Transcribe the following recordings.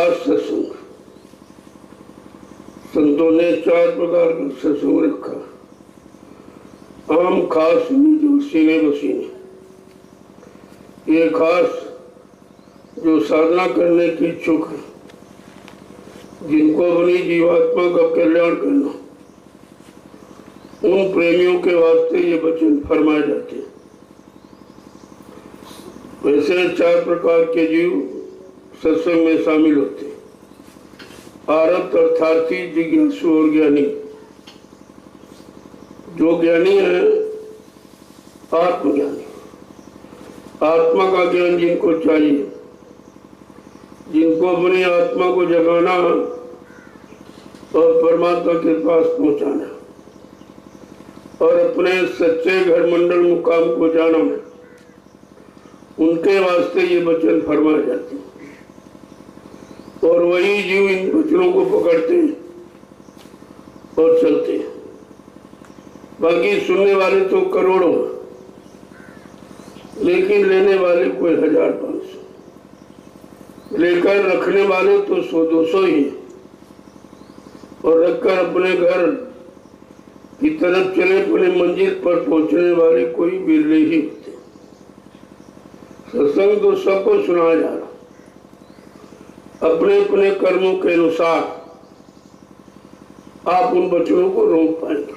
खास सत्संग। संतों ने 4 प्रकार का सत्संग रखा। आम खास जो सीने बसीने, ये खास जो साधना करने की इच्छुक है, जिनको अपनी जीवात्मा का कल्याण करना, उन प्रेमियों के वास्ते ये वचन फरमाए जाते हैं। वैसे 4 प्रकार के जीव सत्संग में शामिल होते हैं। आरत अर्थार्थी, जिज्ञासु और ज्ञानी। जो ज्ञानी है आत्मज्ञानी, आत्मा का ज्ञान जिनको चाहिए, जिनको अपनी आत्मा को जगाना और परमात्मा के पास पहुंचाना और अपने सच्चे घर मंडल मुकाम को जाना है, उनके वास्ते ये वचन फरमाए जाते हैं। और वही जीव इन वचनों को पकड़ते हैं और चलते हैं। बाकी सुनने वाले तो करोड़ों, लेकिन लेने वाले कोई 1000-500, लेकर रखने वाले तो 100-200 ही, और रखकर अपने घर की तरफ चले अपने मंजिल पर पहुंचने वाले कोई बिरले ही होते। सत्संग तो सबको सुनाया जा रहा, अपने अपने कर्मों के अनुसार आप उन वचनों को रोक पाएंगे।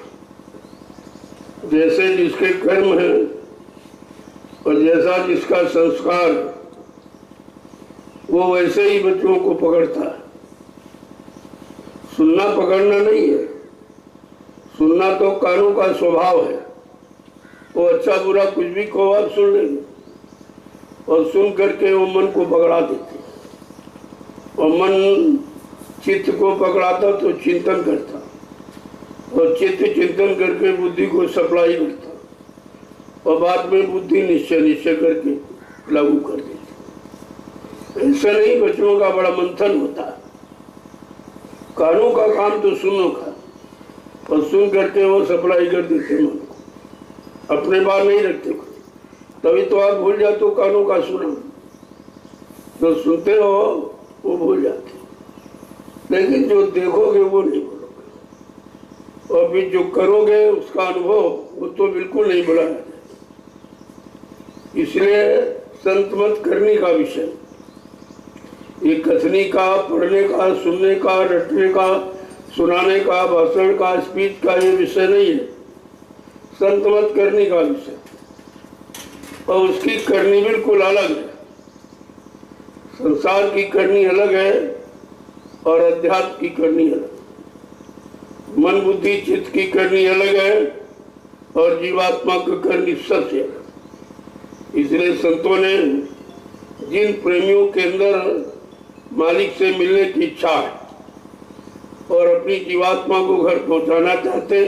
जैसे जिसके कर्म है और जैसा जिसका संस्कार, वो वैसे ही बच्चों को पकड़ता है। सुनना पकड़ना नहीं है, सुनना तो कानों का स्वभाव है। वो अच्छा बुरा कुछ भी कहो आप सुन लेंगे, और सुन करके वो मन को पकड़ा देते। और मन चित्त को पकड़ाता तो चिंतन करता, और चित्त चिंतन करके बुद्धि को सप्लाई करता, और बाद में बुद्धि निश्चय करके लागू कर देती। ऐसा नहीं, बच्चों का बड़ा मंथन होता है। कानों का काम तो सुनो का, और सुन करके वो सप्लाई कर देते मन को, अपने बात नहीं रखते। तभी तो आप भूल जाते हो कानों का सुना, जो सुनते हो वो भूल जाते, लेकिन जो देखोगे वो नहीं भूलोगे, और फिर जो करोगे उसका अनुभव वो तो बिल्कुल नहीं भुलाया जाता। इसलिए संत मत करने का विषय, ये कथनी का, पढ़ने का, सुनने का, रटने का, सुनाने का, भाषण का, स्पीच का ये विषय नहीं है। संत मत करने का विषय, और उसकी करनी बिल्कुल अलग है। संसार की करनी अलग है और अध्यात्म की करनी अलग। मन बुद्धि चित्त की करनी अलग है और जीवात्मा की करनी सबसे अलग। इसलिए संतों ने जिन प्रेमियों के अंदर मालिक से मिलने की इच्छा है और अपनी जीवात्मा को घर पहुंचाना चाहते,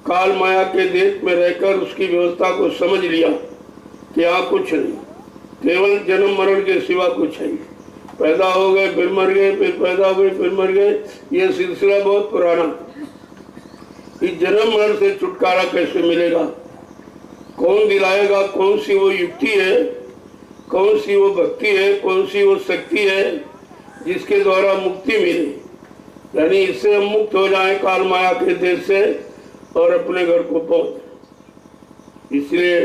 काल माया के देश में रहकर उसकी व्यवस्था को समझ लिया कि यहाँ कुछ नहीं, केवल जन्म मरण के सिवा कुछ है। पैदा हो गए फिर मर गए, फिर पैदा हो गए फिर मर गए, ये सिलसिला बहुत पुराना। इस जन्म मरण से छुटकारा कैसे मिलेगा? कौन दिलाएगा? कौन सी वो युक्ति है, कौन सी वो भक्ति है, कौन सी वो शक्ति है जिसके द्वारा मुक्ति मिले, यानी इससे हम मुक्त हो जाए काल माया के देश से और अपने घर को पहुंचे। इसलिए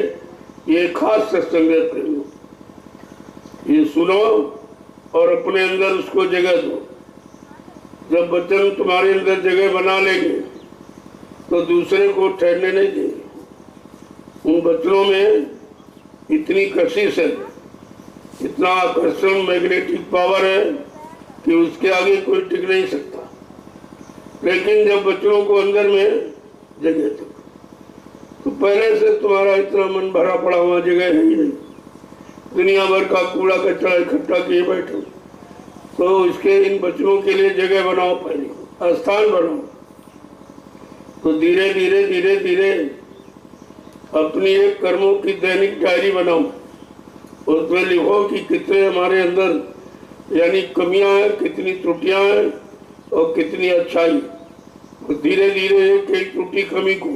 ये खास सत्संग है प्रेमियों, ये सुनो और अपने अंदर उसको जगह दो। जब वचन तुम्हारे अंदर जगह बना लेंगे तो दूसरे को ठहरने नहीं देंगे। उन वचनों में इतनी कशिश है, इतना आकर्षण, मैग्नेटिक पावर है कि उसके आगे कोई टिक नहीं सकता। लेकिन जब वचनों को अंदर में जगह दो, तो पहले से तुम्हारा इतना मन भरा पड़ा हुआ जगह है ही नहीं, दुनिया भर का कूड़ा कचरा इकट्ठा किए बैठे, तो इसके इन वचनों के लिए जगह बनाओ, पहले स्थान बनाओ। तो धीरे धीरे धीरे धीरे अपनी एक कर्मों की दैनिक डायरी बनाओ, उसमें लिखो कि कितने हमारे अंदर यानी कमियां हैं, कितनी त्रुटियां हैं और कितनी अच्छाई। तो धीरे धीरे एक एक त्रुटि कमी को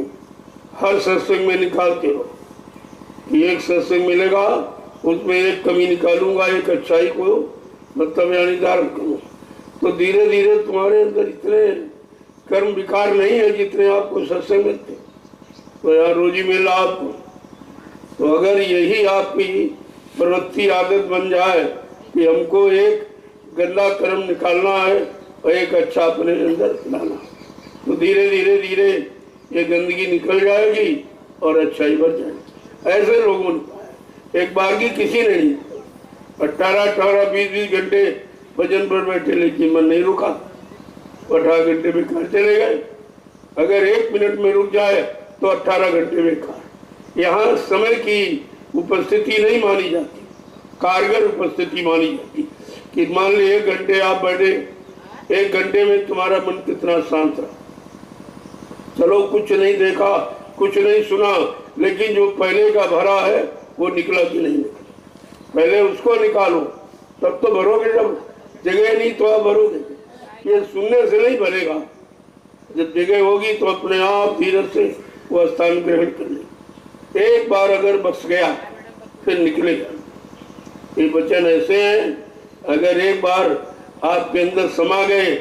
हर सत्संग में निकालते रहो कि एक सत्संग मिलेगा उसमें एक कमी निकालूंगा, एक अच्छाई को मतलब यानी धारण करो, तो धीरे धीरे तुम्हारे अंदर इतने कर्म विकार नहीं है जितने आपको सत्संग मिलते, तो यहाँ रोजी मिला आपको। तो अगर यही आपकी प्रवृत्ति आदत बन जाए कि हमको एक गंदा कर्म निकालना है और एक अच्छा अपने अंदर लाना, तो धीरे धीरे धीरे ये गंदगी निकल जाएगी और अच्छाई बढ़ जाएगी। ऐसे लोगों ने एक बार की किसी ने नहीं 18-18, 20-20 घंटे भजन पर बैठे, लेकिन मन नहीं रुका, 18 घंटे बेकार चले गए। अगर 1 मिनट में रुक जाए तो 18 घंटे बेकार। यहाँ समय की उपस्थिति नहीं मानी जाती, कारगर उपस्थिति मानी जाती। कि मान ली 1 घंटे आप बैठे, 1 घंटे में तुम्हारा मन कितना शांत रहा। चलो कुछ नहीं देखा, कुछ नहीं सुना, लेकिन जो पहले का भरा है वो निकला कि नहीं निकला, पहले उसको निकालो, तब तो भरोगे। जब जगह नहीं तो आप भरोगे, ये सुनने से नहीं भरेगा। जब जगह होगी तो अपने आप धीरे से वो स्थान ग्रहण कर ले। एक बार अगर बस गया फिर निकलेगा। ये वचन ऐसे हैं, अगर एक बार आपके अंदर समा गए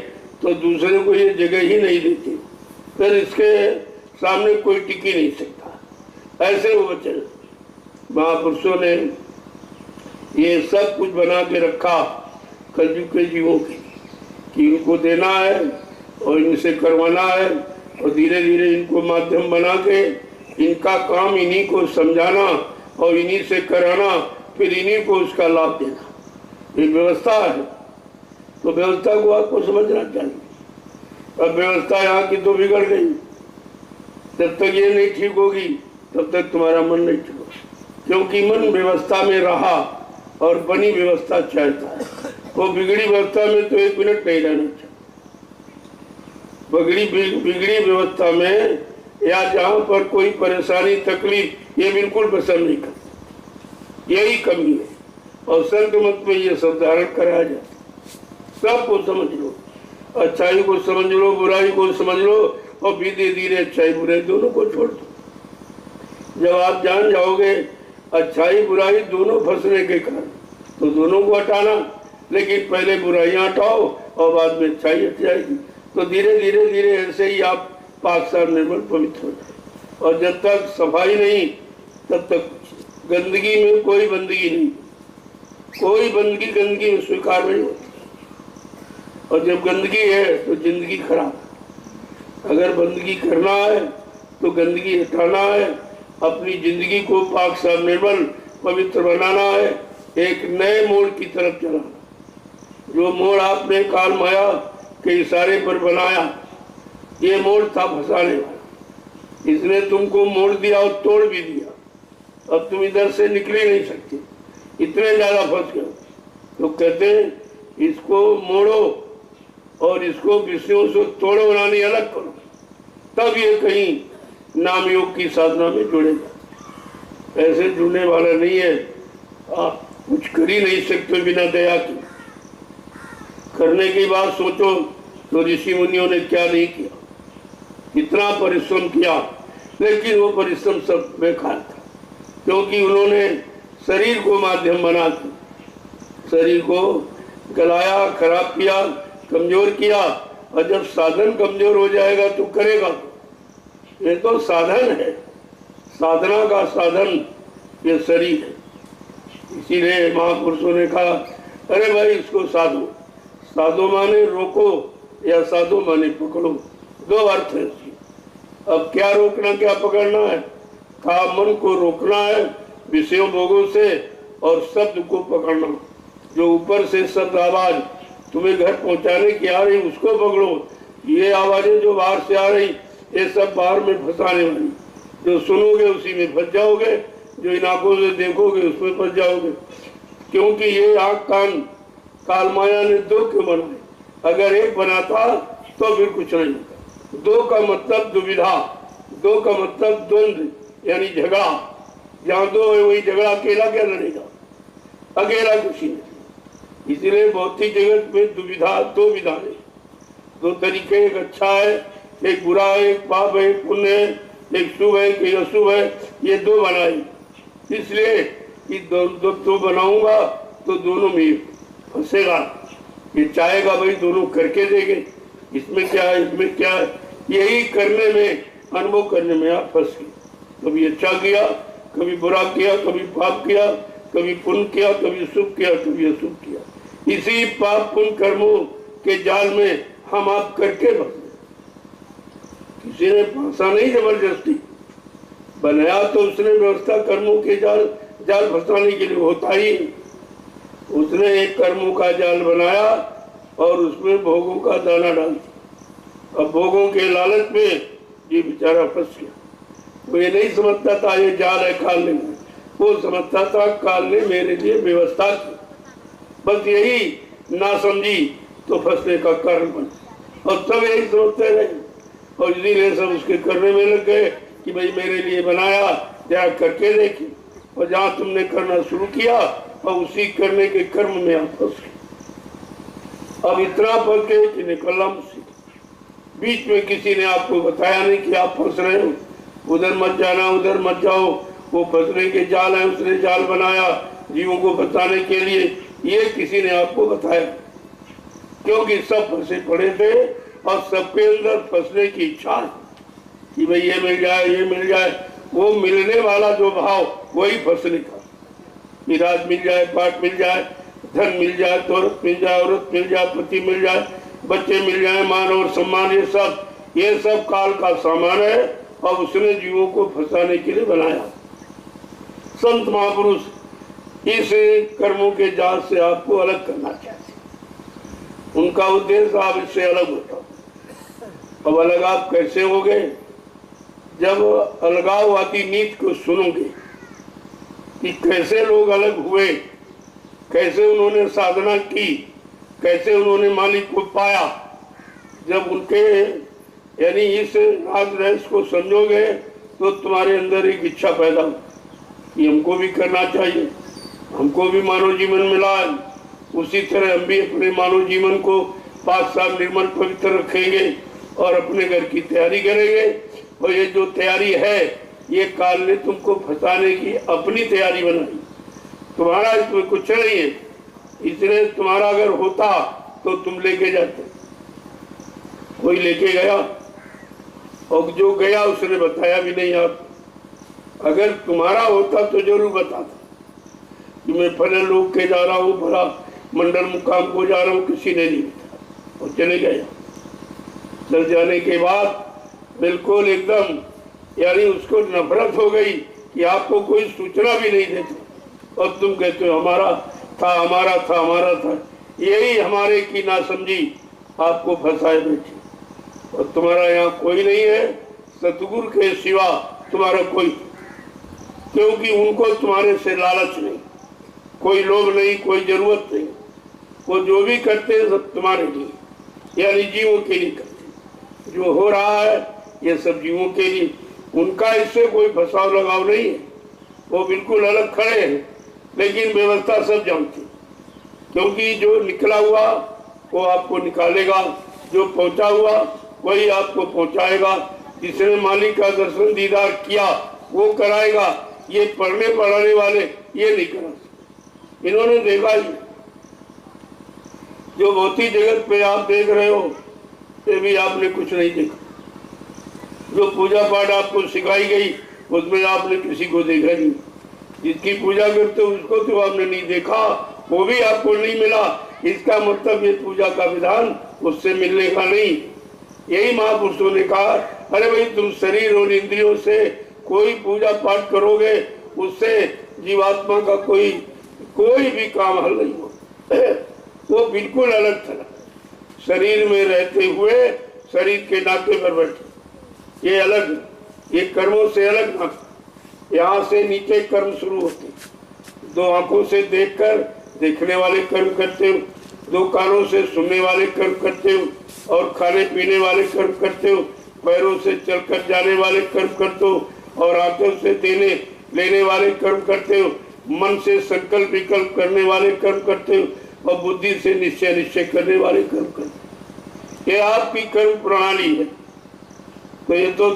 तो दूसरे को ये जगह ही नहीं देती, फिर इसके सामने कोई टिक ही नहीं सकता। ऐसे वो वचन महापुरुषों ने ये सब कुछ बना के रखा कलयुग के जीवों के, कि इनको देना है और इनसे करवाना है, और धीरे धीरे इनको माध्यम बना के इनका काम इन्हीं को समझाना और इन्हीं से कराना, फिर इन्हीं को उसका लाभ देना। ये व्यवस्था है, तो व्यवस्था को आपको समझना चाहिए। अब व्यवस्था यहाँ की तो बिगड़ गई, जब तक ये नहीं ठीक होगी तब तक तुम्हारा मन नहीं ठीक होगा, क्योंकि मन व्यवस्था में रहा और बनी व्यवस्था चाहता है। वो बिगड़ी व्यवस्था में तो 1 मिनट नहीं रहना चाहिए। बिगड़ी व्यवस्था में या जहाँ पर कोई परेशानी तकलीफ, ये बिल्कुल पसंद नहीं करता, यही कमी है। और संत मत में ये सब धारण कराया जाता, सबको समझ लो, अच्छाई को समझ लो, बुराई को समझ लो, और धीरे धीरे अच्छाई बुराई दोनों को छोड़ दो। जब आप जान जाओगे अच्छाई बुराई दोनों फंसने के कारण, तो दोनों को हटाना, लेकिन पहले बुराइयां हटाओ और बाद में अच्छाई हट जाएगी। तो धीरे धीरे धीरे ऐसे ही आप पाक साफ निर्मल पवित्र हो जाए। और जब तक सफाई नहीं तब तक गंदगी में कोई बंदगी नहीं, कोई बंदगी गंदगी में स्वीकार नहीं होती। और जब गंदगी है तो जिंदगी खराब। अगर बंदगी करना है तो गंदगी हटाना है, अपनी जिंदगी को पाक साफ निर्मल पवित्र बनाना है, एक नए मोड़ की तरफ चलाना। जो मोड़ आपने काल माया के इशारे पर बनाया, ये मोड़ था फंसाने वाला। इसने तुमको मोड़ दिया और तोड़ भी दिया, अब तुम इधर से निकल ही नहीं सकते, इतने ज्यादा फंस गए। तो कहते हैं इसको मोड़ो और इसको विषयों से तोड़ो, बनानी अलग करो, तब ये कहीं नाम योग की साधना में जुड़ेगा। ऐसे जुड़ने वाला नहीं है, आप कुछ कर ही नहीं सकते बिना दया के। करने की बात सोचो तो ऋषि मुनियों ने क्या नहीं किया, कितना परिश्रम किया, लेकिन वो परिश्रम सब बेकार था, क्योंकि उन्होंने शरीर को माध्यम बना के शरीर को गलाया, खराब किया, कमजोर किया। और जब साधन कमजोर हो जाएगा तो करेगा, ये तो साधन है, साधना का साधन ये शरीर है। इसीलिए महापुरुषों ने कहा अरे भाई इसको साधो, साधो माने रोको या साधो माने पकड़ो, दो अर्थ है इसकी। अब क्या रोकना क्या पकड़ना है? कहा मन को रोकना है विषयों भोगों से, और शब्द को पकड़ना, जो ऊपर से शब्द आवाज तुम्हें घर पहुंचाने की आ रही उसको पकड़ो। ये आवाजें जो बाहर से आ रही ये सब बाहर में फंसाने वाली, जो सुनोगे उसी में फंस जाओगे, जो इन आंखों से देखोगे उसमें फंस जाओगे। क्योंकि ये आंख कान काल माया ने दो क्यों बनाए? अगर एक बनाता तो फिर कुछ नहीं होता। दो का मतलब दुविधा, दो का मतलब द्वंद्व यानी झगड़ा। जहाँ दो है वही झगड़ा, अकेला क्या लड़ेगा? अकेला कुछ नहीं। इसलिए भौतिक जगत में दुविधा, दो विधान, दो तरीके, एक अच्छा है एक बुरा है, एक पाप है एक पुण्य है, एक शुभ है एक अशुभ है, ये दो बनाए। इसलिए कि दो बनाऊंगा तो दोनों में फंसेगा, ये चाहेगा भाई दोनों करके देंगे, इसमें क्या है इसमें क्या है, यही करने में अनुभव करने में आप फंस गए। कभी अच्छा किया, कभी बुरा किया, कभी पाप किया, कभी पुण्य किया, कभी शुभ किया, कभी अशुभ किया। इसी पाप पुण्य कर्मों के जाल में हम आप करके फंसे। किसी ने फंसा नहीं, जबरदस्ती बनाया तो उसने व्यवस्था कर्मों के जाल फंसाने के लिए होता ही। उसने एक कर्मों का जाल बनाया और उसमें भोगों का दाना डाल दिया। अब भोगों के लालच में ये बेचारा फंस गया। वो ये नहीं समझता था ये जाल है काल ने, वो समझता था काल ने मेरे लिए व्यवस्था की। बस यही ना समझी तो फंसने का कारण बन, और सब यही समझते रहे और इसीलिए सब उसके करने में लग गए कि भाई मेरे लिए बनाया, जरा करके देखी। और जहाँ तुमने करना शुरू किया और उसी करने के कर्म में आप फंस गए। अब इतना फंस गए कि निकलना मुश्किल। बीच में किसी ने आपको बताया नहीं कि आप फंस रहे हो, उधर मत जाना, उधर मत जाओ, वो फंसने के जाल है, उसने जाल बनाया जीवों को बताने के लिए। ये किसी ने आपको बताया, क्योंकि सब फंसे पड़े थे और सबके अंदर फंसने की इच्छा है कि भाई ये मिल जाए, ये मिल जाए। वो मिलने वाला जो भाव वही फंसने का, विराज मिल जाए, पाठ मिल जाए, धन मिल जाए, दौलत मिल जाए, औरत मिल जाए, पति मिल जाए, बच्चे मिल जाए, मान और सम्मान, ये सब काल का सामान है और उसने जीवों को फंसाने के लिए बनाया। संत महापुरुष इस कर्मों के जाल से आपको अलग करना चाहते। उनका उद्देश्य आप इससे अलग होता। अब अलग आप कैसे हो गए? जब अलगाववादी नीति को सुनोगे कि कैसे लोग अलग हुए, कैसे उन्होंने साधना की, कैसे उन्होंने मालिक को पाया, जब उनके यानी इस राज रहस्य को समझोगे तो तुम्हारे अंदर एक इच्छा पैदा हो कि हमको भी करना चाहिए, हमको भी मानव जीवन मिला है, उसी तरह हम भी अपने मानव जीवन को 5 साल निर्मल पवित्र रखेंगे और अपने घर की तैयारी करेंगे। और ये जो तैयारी है ये काल ने तुमको फंसाने की अपनी तैयारी बनाई, तुम्हारा इसमें कुछ नहीं है। इसलिए तुम्हारा अगर होता तो तुम लेके जाते, कोई लेके गया और जो गया उसने बताया भी नहीं। आप अगर तुम्हारा होता तो जरूर बताता कि मैं फले लोग के जा रहा हूँ, बड़ा मंडल मुकाम को जा रहा हूँ, किसी ने नहीं बताया और चले गए। चल जाने के बाद बिल्कुल एकदम यानी उसको नफरत हो गई कि आपको कोई सूचना भी नहीं देता और तुम कहते हो हमारा था, हमारा था, हमारा था। यही हमारे की नासमझी आपको फंसाए बैठी। और तुम्हारा यहाँ कोई नहीं है सतगुरु के सिवा, तुम्हारा कोई, क्योंकि उनको तुम्हारे से लालच नहीं, कोई लोभ नहीं, कोई जरूरत नहीं। वो जो भी करते हैं सब तुम्हारे लिए यानी जीवों के लिए करते। जो हो रहा है ये सब जीवों के लिए, उनका इससे कोई फसाव लगाव नहीं है। वो बिल्कुल अलग खड़े हैं, लेकिन व्यवस्था सब जानती, क्योंकि जो निकला हुआ वो आपको निकालेगा, जो पहुंचा हुआ वही आपको पहुंचाएगा। जिसने मालिक का दर्शन दीदार किया वो कराएगा। ये पढ़ने पढ़ाने वाले ये नहीं करा सकते, इन्होंने देखा ही। जो भौतिक जगत पे आप देख रहे हो ये भी आपने कुछ नहीं देखा। जो पूजा पाठ आपको सिखाई गई उसमें आपने किसी को देखा नहीं। जिसकी पूजा करते हो उसको तो आपने नहीं देखा, वो भी आपको नहीं मिला। इसका मतलब ये पूजा का विधान उससे मिलने का नहीं। यही महापुरुषों ने कहा, अरे भाई तुम शरीर और इंद्रियों से कोई पूजा पाठ करोगे उससे जीवात्मा का कोई भी काम हल नहीं हो। वो बिल्कुल अलग था। शरीर में रहते हुए शरीर के नाते पर बैठे, ये अलग, ये कर्मों से अलग ना। यहाँ से नीचे कर्म शुरू होते। 2 आंखों से देखकर देखने वाले कर्म करते हो, 2 कानों से सुनने वाले कर्म करते हो और खाने पीने वाले कर्म करते हो, पैरों से चलकर जाने वाले कर्म करते हो और आंखों से देने लेने वाले कर्म करते हो, मन से संकल्प विकल्प करने वाले कर्म करते हो और बुद्धि से निश्चय करने वाले कर्म करते हो। ये आपकी कर्म प्रणाली है। तो ये तो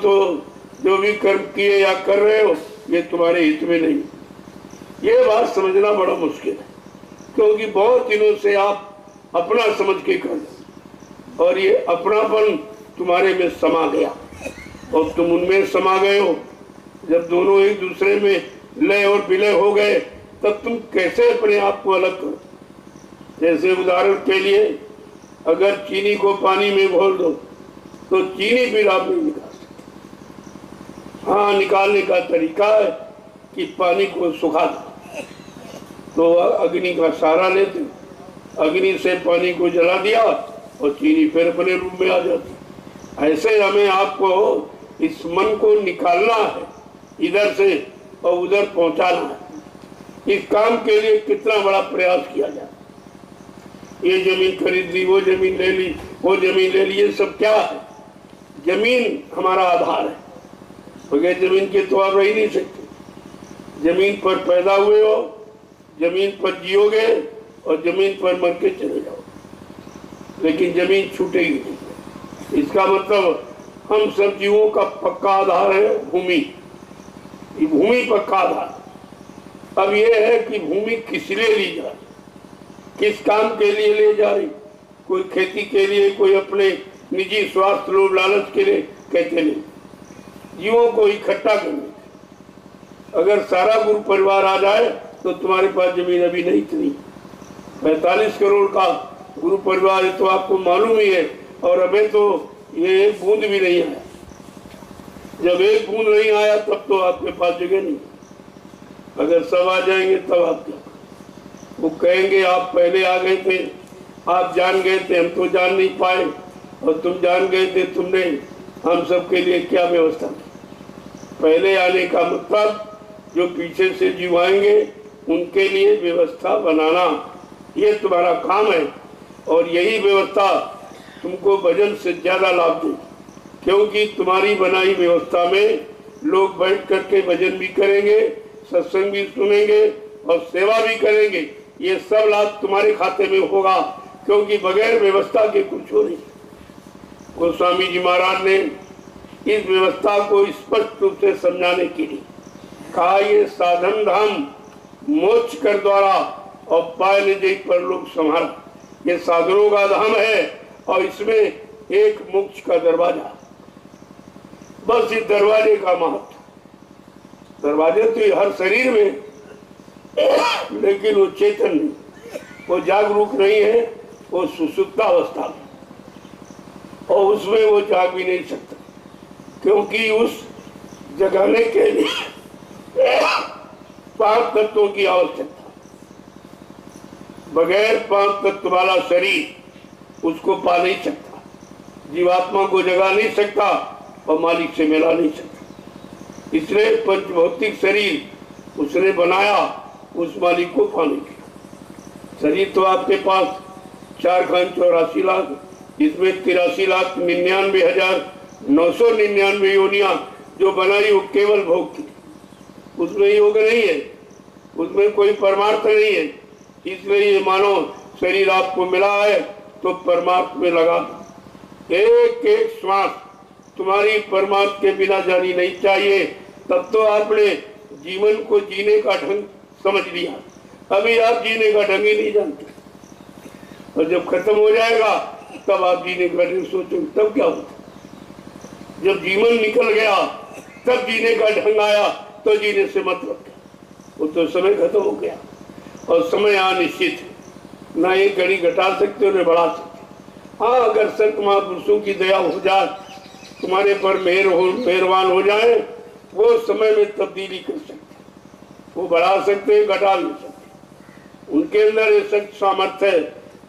जो भी कर्म किए या कर रहे हो ये तुम्हारे हित में नहीं। ये बात समझना बड़ा मुश्किल है, क्योंकि बहुत दिनों से आप अपना समझ के कर रहे और ये अपनापन तुम्हारे में समा गया और तुम उनमें समा गए हो। जब दोनों एक दूसरे में लय और विलय हो गए तब तुम कैसे अपने आप को अलग करो। जैसे उदाहरण के लिए अगर चीनी को पानी में घोल दो तो चीनी फिर आप नहीं निकाल सकते। हाँ, निकालने का तरीका है कि पानी को सुखा दो, तो अग्नि का सहारा लेते, अग्नि से पानी को जला दिया और चीनी फिर अपने रूप में आ जाती। ऐसे हमें आपको इस मन को निकालना है इधर से और उधर पहुंचाना है। इस काम के लिए कितना बड़ा प्रयास किया जाए। ये जमीन खरीद ली, वो जमीन ले ली, वो जमीन ले ली, ये सब क्या है? जमीन हमारा आधार है, बगैर जमीन के तो आप रह नहीं सकते। जमीन पर पैदा हुए हो, जमीन पर जियोगे और जमीन पर मर के चले जाओ, लेकिन जमीन छूटेगी नहीं। इसका मतलब हम सब जीवों का पक्का आधार है भूमि। ये भूमि पक्का आधार। अब ये है कि भूमि किस लिए ली जाए, किस काम के लिए ले जा रही। कोई खेती के लिए, कोई अपने निजी स्वास्थ्य लोभ लालच के लिए कहते नहीं, जीवों को इकट्ठा करने। अगर सारा गुरु परिवार आ जाए तो तुम्हारे पास जमीन अभी नहीं इतनी। 45 करोड़ का गुरु परिवार है तो आपको मालूम ही है, और अभी तो ये एक बूंद भी नहीं आया। जब एक बूंद नहीं आया तब तो आपके पास जगह नहीं। अगर सब आ जाएंगे तब आप क्या? वो कहेंगे आप पहले आ गए थे, आप जान गए थे, हम तो जान नहीं पाए, और तुम जान गए थे, तुमने हम सब के लिए क्या व्यवस्था की। पहले आने का मतलब जो पीछे से जीव आएंगे उनके लिए व्यवस्था बनाना, ये तुम्हारा काम है। और यही व्यवस्था तुमको भजन से ज्यादा लाभ देगी, क्योंकि तुम्हारी बनाई व्यवस्था में लोग बैठ करके भजन भी करेंगे, सत्संग भी सुनेंगे और सेवा भी करेंगे। ये सब लाभ तुम्हारे खाते में होगा, क्योंकि बगैर व्यवस्था के कुछ हो नहीं। गोस्वामी जी महाराज ने इस व्यवस्था को स्पष्ट रूप से समझाने के लिए कहा, ये साधन धाम मोक्ष कर द्वारा और पाए निजे पर लोग संभाल। ये साधनों का धाम है और इसमें एक मोक्ष का दरवाजा। बस इस दरवाजे का महत्व। दरवाजे तो हर शरीर में, लेकिन वो चेतन नहीं, वो जागरूक नहीं है, वो सुसुप्तावस्था में, और उसमें वो जाग भी नहीं सकता, क्योंकि उस जगाने के लिए 5 तत्वों की आवश्यकता। बगैर 5 तत्व वाला शरीर उसको पा नहीं सकता, जीवात्मा को जगा नहीं सकता और मालिक से मिला नहीं सकता। इसलिए पंचभौतिक शरीर उसने बनाया उस मालिक को पाने के। शरीर तो आपके पास 4,84 लाख, इसमें 83,99,999 योनियां जो बनाई वो केवल भोग की, उसमें योग नहीं है, उसमें कोई परमार्थ नहीं है। इसलिए ये मानो शरीर आपको मिला है तो परमार्थ में लगा। एक एक श्वास तुम्हारी परमार्थ के बिना जानी नहीं चाहिए। तब तो आपने जीवन को जीने का ढंग समझ लिया। अभी आप जीने का ढंग ही नहीं जानते, और जब खत्म हो जाएगा तब आप जीने का ढंग सोचोगे, तब क्या होता? जब जीवन निकल गया तब जीने का ढंग आया, तो जीने से मतलब क्या? वो तो समय खत्म हो गया, और समय अनिश्चित है, ना एक घड़ी घटा सकते हो न बढ़ा सकते। हाँ, अगर संत महापुरुषों की दया हो जाए, तुम्हारे पर मेहरबान हो जाए, वो समय में तब्दीली कर सकते, वो बढ़ा सकते, घटा नहीं सकते। उनके अंदर ये शक्ति सामर्थ्य है।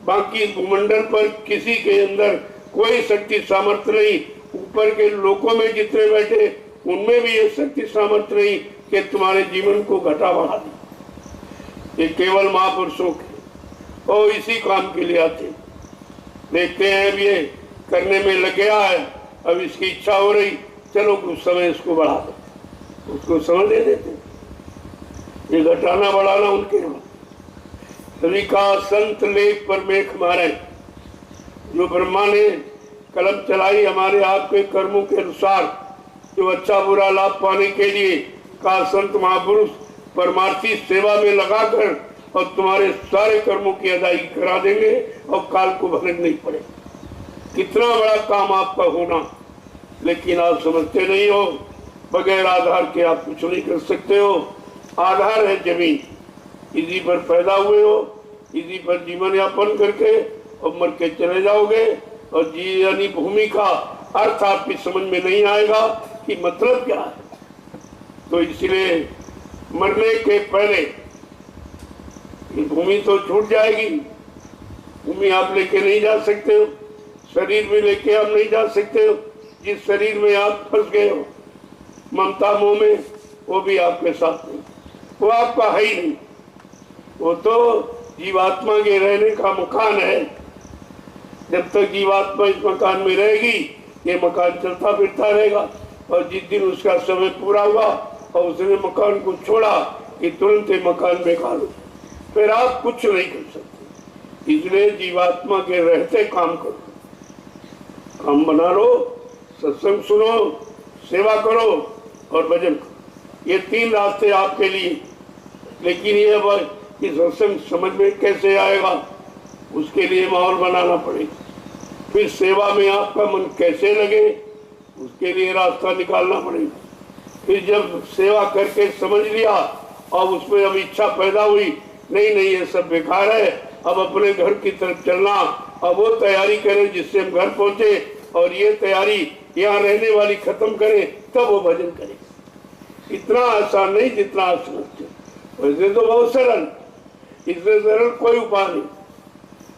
बाकी भूमंडल पर किसी के अंदर कोई शक्ति सामर्थ्य नहीं। ऊपर के लोकों में जितने बैठे उनमें भी ये शक्ति सामर्थ्य नहीं कि तुम्हारे जीवन को घटा बढ़ा दे। ये केवल महापुरुषों के और इसी काम के लिए आते। देखते हैं अब ये करने में लग गया है, अब इसकी इच्छा हो रही, चलो कुछ समय इसको बढ़ा दो, उसको समय दे देते। ये घटाना बढ़ाना उनके तभी का संत लेख पर मेख मारे। जो ब्रह्मा ने कलम चलाई हमारे आपके कर्मों के अनुसार, जो अच्छा बुरा लाभ पाने के लिए का संत महापुरुष परमार्थी सेवा में लगाकर और तुम्हारे सारे कर्मों की अदायगी करा देंगे और काल को भनक नहीं पड़े। कितना बड़ा काम आपका होना, लेकिन आप समझते नहीं हो। बगैर आधार के आप कुछ नहीं कर सकते हो। आधार है जमीन, इसी पर पैदा हुए हो, इसी पर जीवन यापन करके और मर के चले जाओगे। और जी यानी भूमि का अर्थ आपकी समझ में नहीं आएगा कि मतलब क्या है। तो इसलिए मरने के पहले ये भूमि तो छूट जाएगी। भूमि आप लेके नहीं जा सकते हो, शरीर में लेके आप नहीं जा सकते हो। जिस शरीर में आप फंस गए हो ममता मोह में, वो भी आपके साथ नहीं, वो आपका है ही नहीं। वो तो जीवात्मा के रहने का मकान है। जब तक जीवात्मा इस मकान में रहेगी ये मकान चलता फिरता रहेगा। और जिस दिन उसका समय पूरा हुआ और उसने मकान को छोड़ा कि तुरंत ये मकान बेकार हो, फिर आप कुछ नहीं कर सकते। इसलिए जीवात्मा के रहते काम करो, काम बना लो, सत्संग सुनो, सेवा करो और भजन करो। ये तीन रास्ते आपके लिए। लेकिन ये सत्संग समझ में कैसे आएगा, उसके लिए माहौल बनाना पड़ेगा। फिर सेवा में आपका मन कैसे लगे, उसके लिए रास्ता निकालना पड़ेगा। फिर जब सेवा करके समझ लिया और उसमें अब इच्छा पैदा हुई, नहीं नहीं ये सब बेकार है, अब अपने घर की तरफ चलना, अब वो तैयारी करें जिससे हम घर पहुंचे और ये तैयारी यहाँ रहने वाली खत्म करें, तब वो भजन करें। इतना आसान नहीं जितना आप समझते। वैसे तो बहुत सरल, इससे सरल कोई उपाय नहीं,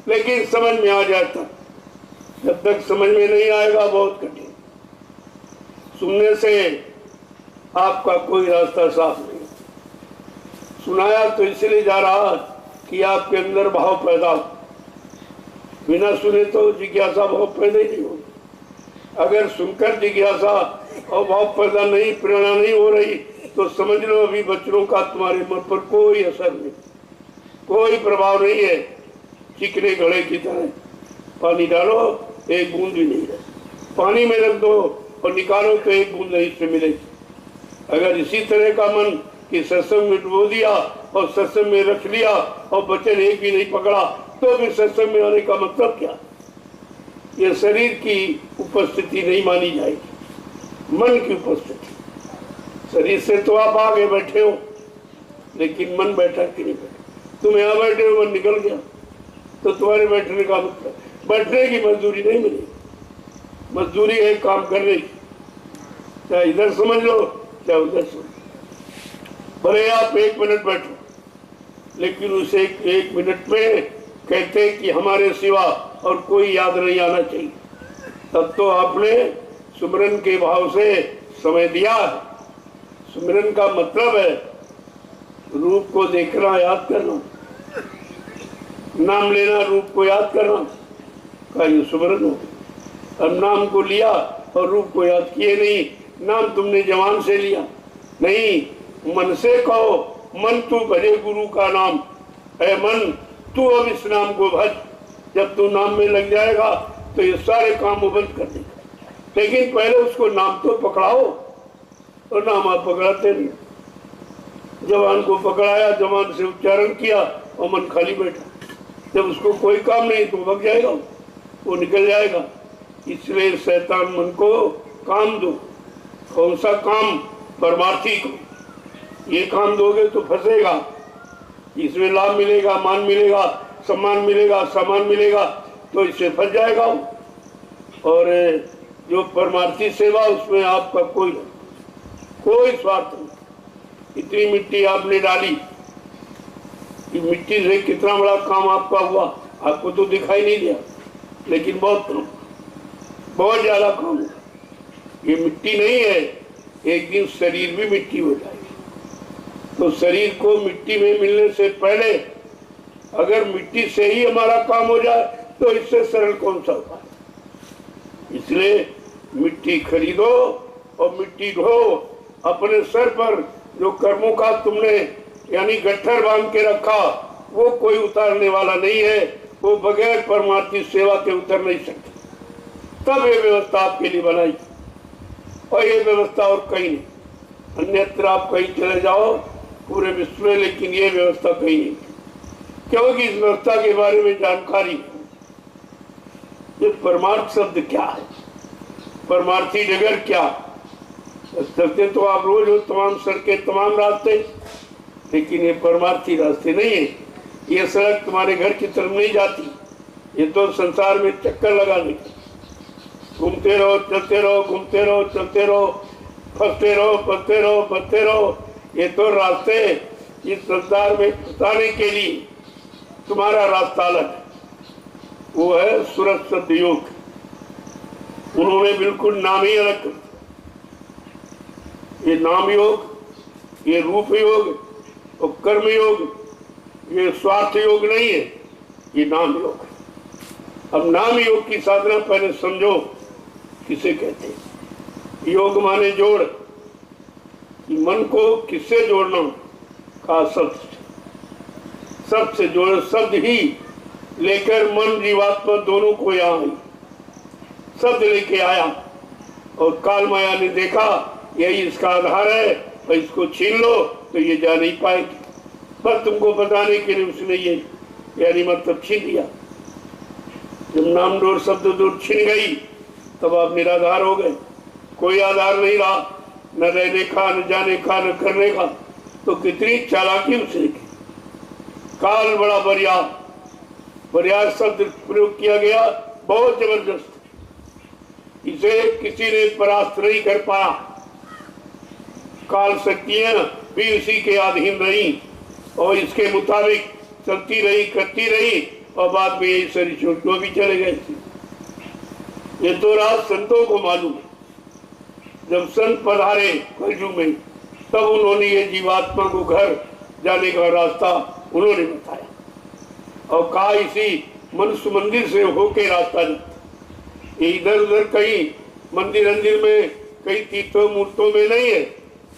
लेकिन समझ में आ जाता। जब तक समझ में नहीं आएगा बहुत कठिन। सुनने से आपका कोई रास्ता साफ नहीं। सुनाया तो इसलिए जा रहा कि आपके अंदर भाव पैदा हो। बिना सुने तो जिज्ञासा भाव पैदा ही नहीं होगी। अगर सुनकर जिज्ञासा और भाव पैदा नहीं, प्रेरणा नहीं हो रही, तो समझ लो अभी बच्चों का तुम्हारे मन पर कोई असर नहीं, कोई प्रभाव नहीं है। चिकने घड़े की तरह पानी डालो, एक बूंद भी नहीं है। पानी में रख दो और निकालो तो एक बूंद नहीं से मिलेगी। अगर इसी तरह का मन कि सत्संग में डुबो दिया और सत्संग में रख लिया और वचन एक भी नहीं पकड़ा, तो भी सत्संग में आने का मतलब क्या? ये शरीर की उपस्थिति नहीं मानी जाएगी, मन की उपस्थिति। शरीर से तो आप आगे बैठे हो, लेकिन मन बैठा कि नहीं बैठा? तुम यहाँ बैठे हो, मन निकल गया, तो तुम्हारे बैठने का मतलब बैठने की मजदूरी नहीं मिलेगी। मजदूरी है काम करने की, चाहे इधर समझ लो चाहे उधर समझ। भले आप 1 मिनट बैठो, लेकिन उसे एक मिनट में कहते कि हमारे सिवा और कोई याद नहीं आना चाहिए। तब तो आपने सुमिरन के भाव से समय दिया है। सुमिरन का मतलब है रूप को देखना, याद करना, नाम लेना, रूप को याद करना का ये सुमिरन हो। अब नाम को लिया और रूप को याद किए नहीं। नाम तुमने जवान से लिया नहीं, मन से कहो, मन तू भजे गुरु का नाम है। मन तू अब इस नाम को भज। जब तू नाम में लग जाएगा तो ये सारे काम वो बंद कर देगा। लेकिन पहले उसको नाम तो पकड़ाओ, और नाम आप पकड़ाते नहीं। जवान को पकड़ाया, जवान से उच्चारण किया और मन खाली बैठा। जब उसको कोई काम नहीं तो भग जाएगा, वो निकल जाएगा। इसलिए शैतान मन को काम दो। कौन सा काम? परमार्थी को। ये काम दोगे तो फंसेगा, इसमें लाभ मिलेगा, मान मिलेगा, सम्मान मिलेगा, सामान मिलेगा, तो इससे फंस जाएगा। और जो परमार्थी सेवा, उसमें आपका कोई स्वार्थ नहीं। इतनी मिट्टी आपने डाली, मिट्टी से कितना बड़ा काम आपका हुआ, आपको तो दिखाई नहीं दिया, लेकिन बहुत ज्यादा काम हुआ। ये मिट्टी नहीं है, एक दिन शरीर भी मिट्टी हो जाएगी। तो शरीर को मिट्टी में मिलने से पहले अगर मिट्टी से ही हमारा काम हो जाए तो इससे सरल कौन सा उपाय? इसलिए मिट्टी खरीदो और मिट्टी ढो। अपने सर पर जो कर्मों का तुमने यानी गट्ठर बांध के रखा, वो कोई उतारने वाला नहीं है। वो बगैर परमार्थी सेवा के उतर नहीं सकते। तब ये व्यवस्था आपके लिए बनाई, और ये व्यवस्था और कहीं नहीं। अन्यत्र आप कहीं चले जाओ पूरे विश्व में, लेकिन ये व्यवस्था कहीं नहीं। क्योंकि इस व्यवस्था के बारे में जानकारी। ये परमार्थ शब्द क्या है, परमार्थी डगर क्या? चलते तो आप रोज हो तमाम सड़कें तमाम रास्ते, लेकिन ये परमार्थी रास्ते नहीं है। ये सड़क तुम्हारे घर की तरफ नहीं जाती, ये तो संसार में चक्कर लगाने की। घूमते रहो चलते रहो, घूमते रहो चलते रहो, फंसते रहो फंसते रहो फंसते रहो। ये तो रास्ते इस संसार में फंसाने के लिए तुम्हारा रास्ता अलग है, वो है सूरत शब्द योग। उन्होंने बिल्कुल नाम ही अलग कर दिया। ये नाम योग, ये रूप योग और कर्म योग, ये स्वार्थ योग नहीं है, ये नाम योग है। अब नाम योग की साधना पहले समझो किसे कहते हैं। योग माने जोड़, कि मन को किससे जोड़ना? कहा शब्द से जोड़, शब्द ही लेकर मन जीवात्मा दोनों को यहाँ आई, शब्द लेके आया और काल माया ने देखा यही इसका आधार है और इसको छीन लो तो ये जा नहीं पाएगी। पर तुमको बताने के लिए उसने ये यानी मतलब छीन लिया। जब नाम डोर शब्द दूर छीन गई तब आप निराधार हो गए, कोई आधार नहीं रहा, न रहने का न जाने का न करने का। तो कितनी चालाकी उसने की। काल बड़ा बरियार शब्द प्रयोग किया गया, बहुत जबरदस्त। इसे किसी ने परास्त नहीं कर पाया। काल शक्तियां भी उसी के अधीन रही और इसके मुताबिक चलती रही करती रही और बाद में यही शरीर छोड़ भी चले गए। ये तो राज संतों को मालूम है। जब संत पधारे कलयुग में तब उन्होंने ये जीवात्मा को घर जाने का रास्ता उन्होंने बताया और कहा इसी मनुष्य मंदिर से होके रास्ता जाता। ये इधर उधर कहीं मंदिर अंदिर में कई तीर्थों मूर्तों में नहीं है,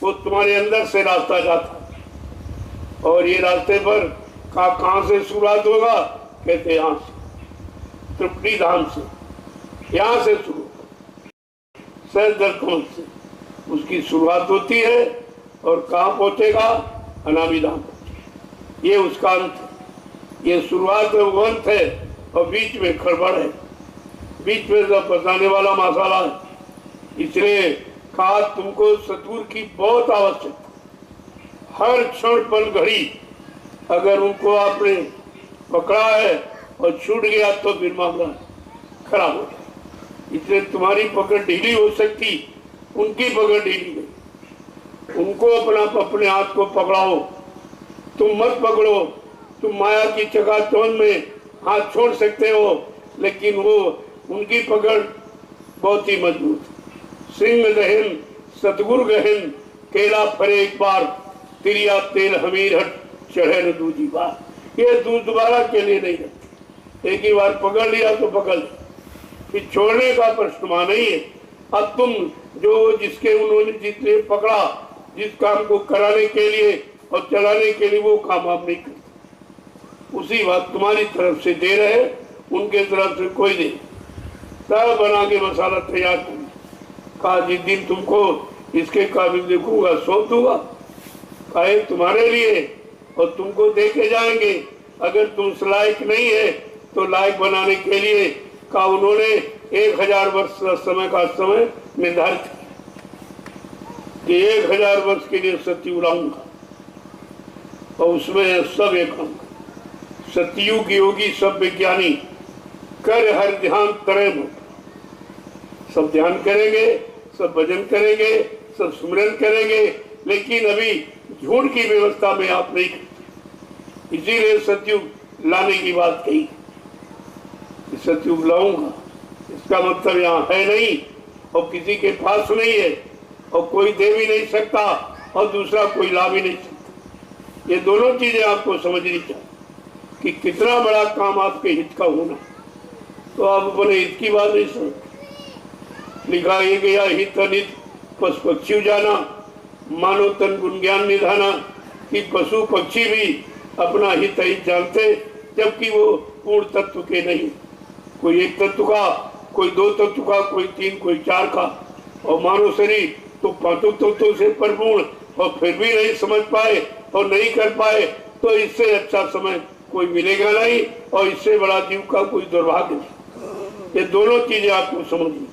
वो तुम्हारे अंदर से रास्ता जाता। और ये रास्ते पर कहाँ से शुरुआत होगा? कहते यहाँ से, त्रिपुटी धाम से, यहाँ से शुरू सहस्त्र कमल से उसकी शुरुआत होती है और कहाँ पहुंचेगा? अनामी धाम। ये उसका अंत है। ये शुरुआत है, वो अंत है और बीच में खड़बड़ है, बीच में सब फंसाने वाला मसाला है। इसलिए कहा तुमको सतगुरु की बहुत आवश्यकता। हर क्षण पल घड़ी अगर उनको आपने पकड़ा है और छूट गया तो फिर मामला खराब हो गया। इसलिए तुम्हारी पकड़ ढीली हो सकती, उनकी पकड़ ढीली नहीं। उनको अपने हाथ को पकड़ाओ, तुम मत पकड़ो। तुम माया की चकाचौंध में हाथ छोड़ सकते हो, लेकिन वो उनकी पकड़ बहुत ही मजबूत। सिंह गहन सतगुरु गहन, केला फरे एक बार, तिरिया तेल हमीर हट चढ़े न दूजी बार। ये दोबारा के लिए नहीं रहती, एक ही बार पकड़ लिया तो पकड़ लिया, फिर छोड़ने का प्रश्न वहां नहीं है। अब तुम जो जिसके उन्होंने जिसने पकड़ा, जिस काम को कराने के लिए और चलाने के लिए, वो काम आप नहीं करते। उसी बात तुम्हारी तरफ से दे रहे, उनके तरफ से कोई दे। सब बना के मसाला तैयार कर, कहा जिस दिन तुमको इसके काबिल देखूंगा सौंप दूंगा। कहा तुम्हारे लिए और तुमको दे के जाएंगे। अगर तुम लायक नहीं है तो लायक बनाने के लिए का उन्होंने 1000 वर्ष समय का समय निर्धारित किया कि 1000 वर्ष के लिए सत्ययुग लाऊंगा और उसमें सब एक सत्ययुग योगी सब विज्ञानी कर हर ध्यान करे, सब ध्यान करेंगे, सब भजन करेंगे, सब सुमिरन करेंगे, लेकिन अभी झूठ की व्यवस्था में आप नहीं करते। इसीलिए सत्ययुग लाने की बात कही। सत्ययुग लाऊंगा इसका मतलब यहाँ है नहीं और किसी के पास नहीं है और कोई दे भी नहीं सकता और दूसरा कोई ला भी नहीं सकता। ये दोनों चीजें आपको समझनी चाहिए कि कितना बड़ा काम आपके हित का होना। तो आप अपने हित की बात नहीं समझते। लिखा ये गया हित अनित पशु पक्षी जाना, मानो तन गुण ज्ञान निधाना, कि पशु पक्षी भी अपना हित जानते जबकि वो पूर्ण तत्व के नहीं। कोई एक तत्व का, कोई दो तत्व का, कोई तीन, कोई चार का। और मानव शरीर तो पांचों तत्वों से परिपूर्ण और फिर भी नहीं समझ पाए और नहीं कर पाए, तो इससे अच्छा समय कोई मिलेगा नहीं, और इससे बड़ा जीव का कोई दुर्भाग्य नहीं। ये दोनों चीजें आपको समझनी,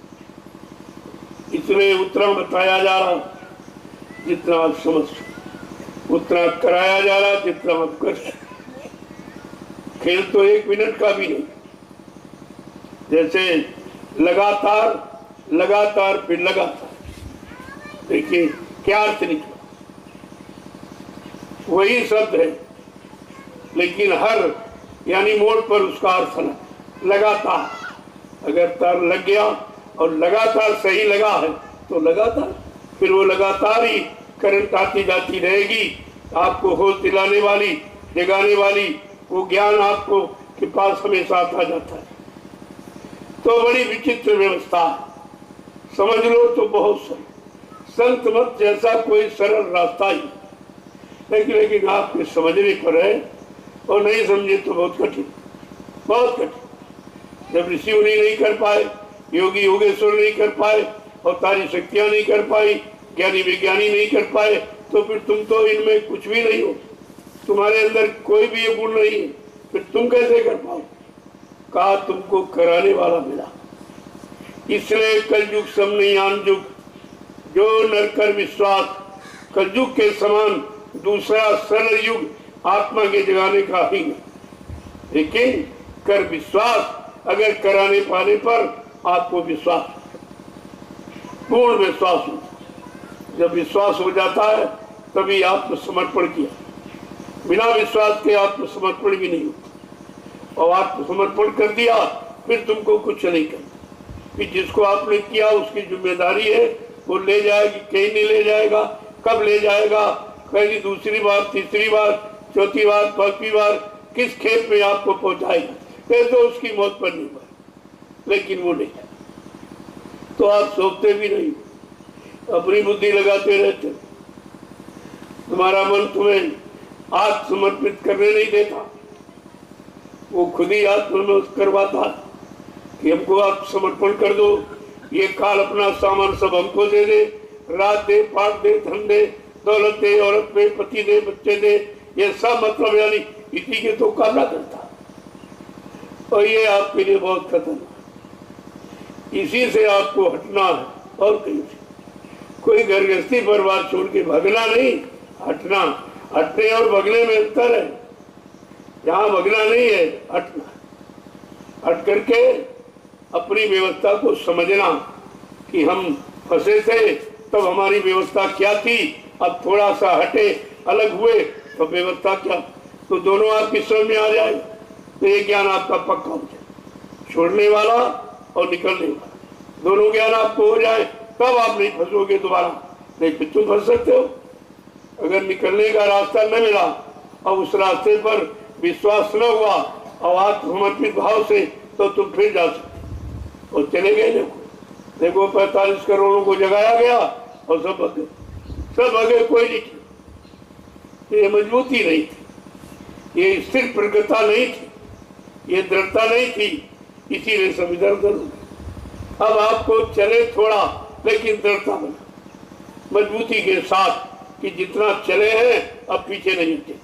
इसलिए उतना बताया जा रहा जितना आप समझ, उतना कराया जा रहा जितना आप कर सकते। खेल तो 1 मिनट का भी नहीं, जैसे लगातार लगातार फिर लगातार, देखिए क्या अर्थ निकला, वही शब्द है लेकिन हर यानी मोड़ पर उसका अर्थ अलग। लगातार, अगर तार लग गया और लगातार सही लगा है तो लगातार, फिर वो लगातार ही करंट आती जाती रहेगी, आपको होश दिलाने वाली, जगाने वाली, वो ज्ञान आपको के पास हमेशा आता जाता है। तो बड़ी विचित्र व्यवस्था, समझ लो तो बहुत सरल, संत मत जैसा कोई सरल रास्ता ही, लेकिन आपके समझने पर है और नहीं समझे तो बहुत कठिन, बहुत कठिन। जब ऋषि मुनि नहीं कर पाए, योगी योगेश्वर नहीं कर पाए, और तारी शक्तियां नहीं कर पाई, ज्ञानी विज्ञानी नहीं कर पाए, तो फिर तुम तो इनमें कुछ भी नहीं हो, तुम्हारे अंदर कोई भी ये गुण नहीं है, फिर तुम कैसे कर पाओ? कहा तुमको कराने वाला मिला। इसलिए कलयुग समन्यान युग, जो नर कर विश्वास, कलयुग के समान दूसरा सरल युग आत्मा के जगाने का ही है। लेकिन कर विश्वास, अगर कराने पाने पर आपको विश्वास, पूर्ण विश्वास हो, जब विश्वास हो जाता है तभी आत्मसमर्पण किया, बिना विश्वास के आत्मसमर्पण भी नहीं होता। और आत्मसमर्पण कर दिया फिर तुमको कुछ नहीं करना, फिर जिसको आपने किया उसकी जिम्मेदारी है, वो ले जाएगी, कहीं नहीं ले जाएगा, कब ले जाएगा, कहीं दूसरी बार, तीसरी बार, चौथी बार, पांचवी बार, किस खेत में आपको पहुंचाएगा, फिर तो उसकी मौत पर नहीं पड़े। लेकिन वो नहीं, तो आप सोचते भी नहीं, अपनी बुद्धि लगाते रहते, तुम्हारा मन तुम्हें आत्म समर्पित करने नहीं देता, वो खुद ही आत्म करवाता कि हमको आप समर्पण कर दो, ये काल अपना सामान सब हमको दे दे, रात दे, पाठ दे, धन दे, दौलत दे, औरत दे, पति दे, बच्चे दे, ये सब मतलब यानी इसी के तो कामना करता, और ये आपके लिए बहुत खतरनाक। इसी से आपको हटना है और कहीं से। कोई घर गृहस्थी परिवार छोड़ के भगना नहीं, हटना। हटने और भगने में अंतर है, यहाँ भगना नहीं है, हटना। हट करके अपनी व्यवस्था को समझना कि हम फंसे थे तब हमारी व्यवस्था क्या थी, अब थोड़ा सा हटे, अलग हुए तो व्यवस्था क्या, तो दोनों आपकी समझ में आ जाए, तो ये ज्ञान आपका पक्का हो जाए, छोड़ने वाला और निकलने वाला दोनों ज्ञान आपको हो जाए, तब आप नहीं फंसोगे दोबारा। नहीं फिर तुम फंस सकते हो, अगर निकलने का रास्ता न मिला और उस रास्ते पर विश्वास न हुआ और आत्मसमर्पित भाव से, तो तुम फिर जा सकते और चले गए। देखो 45 करोड़ों को जगाया गया और सब भगे, सब भगे, कोई नहीं किया। ये मजबूती नहीं थी, ये स्थिर प्रज्ञता नहीं थी, ये दृढ़ता नहीं थी, इसीलिए सब इधर उधर। अब आपको चले थोड़ा, लेकिन दृढ़ता बना, मजबूती के साथ कि जितना चले हैं अब पीछे नहीं हटेंगे,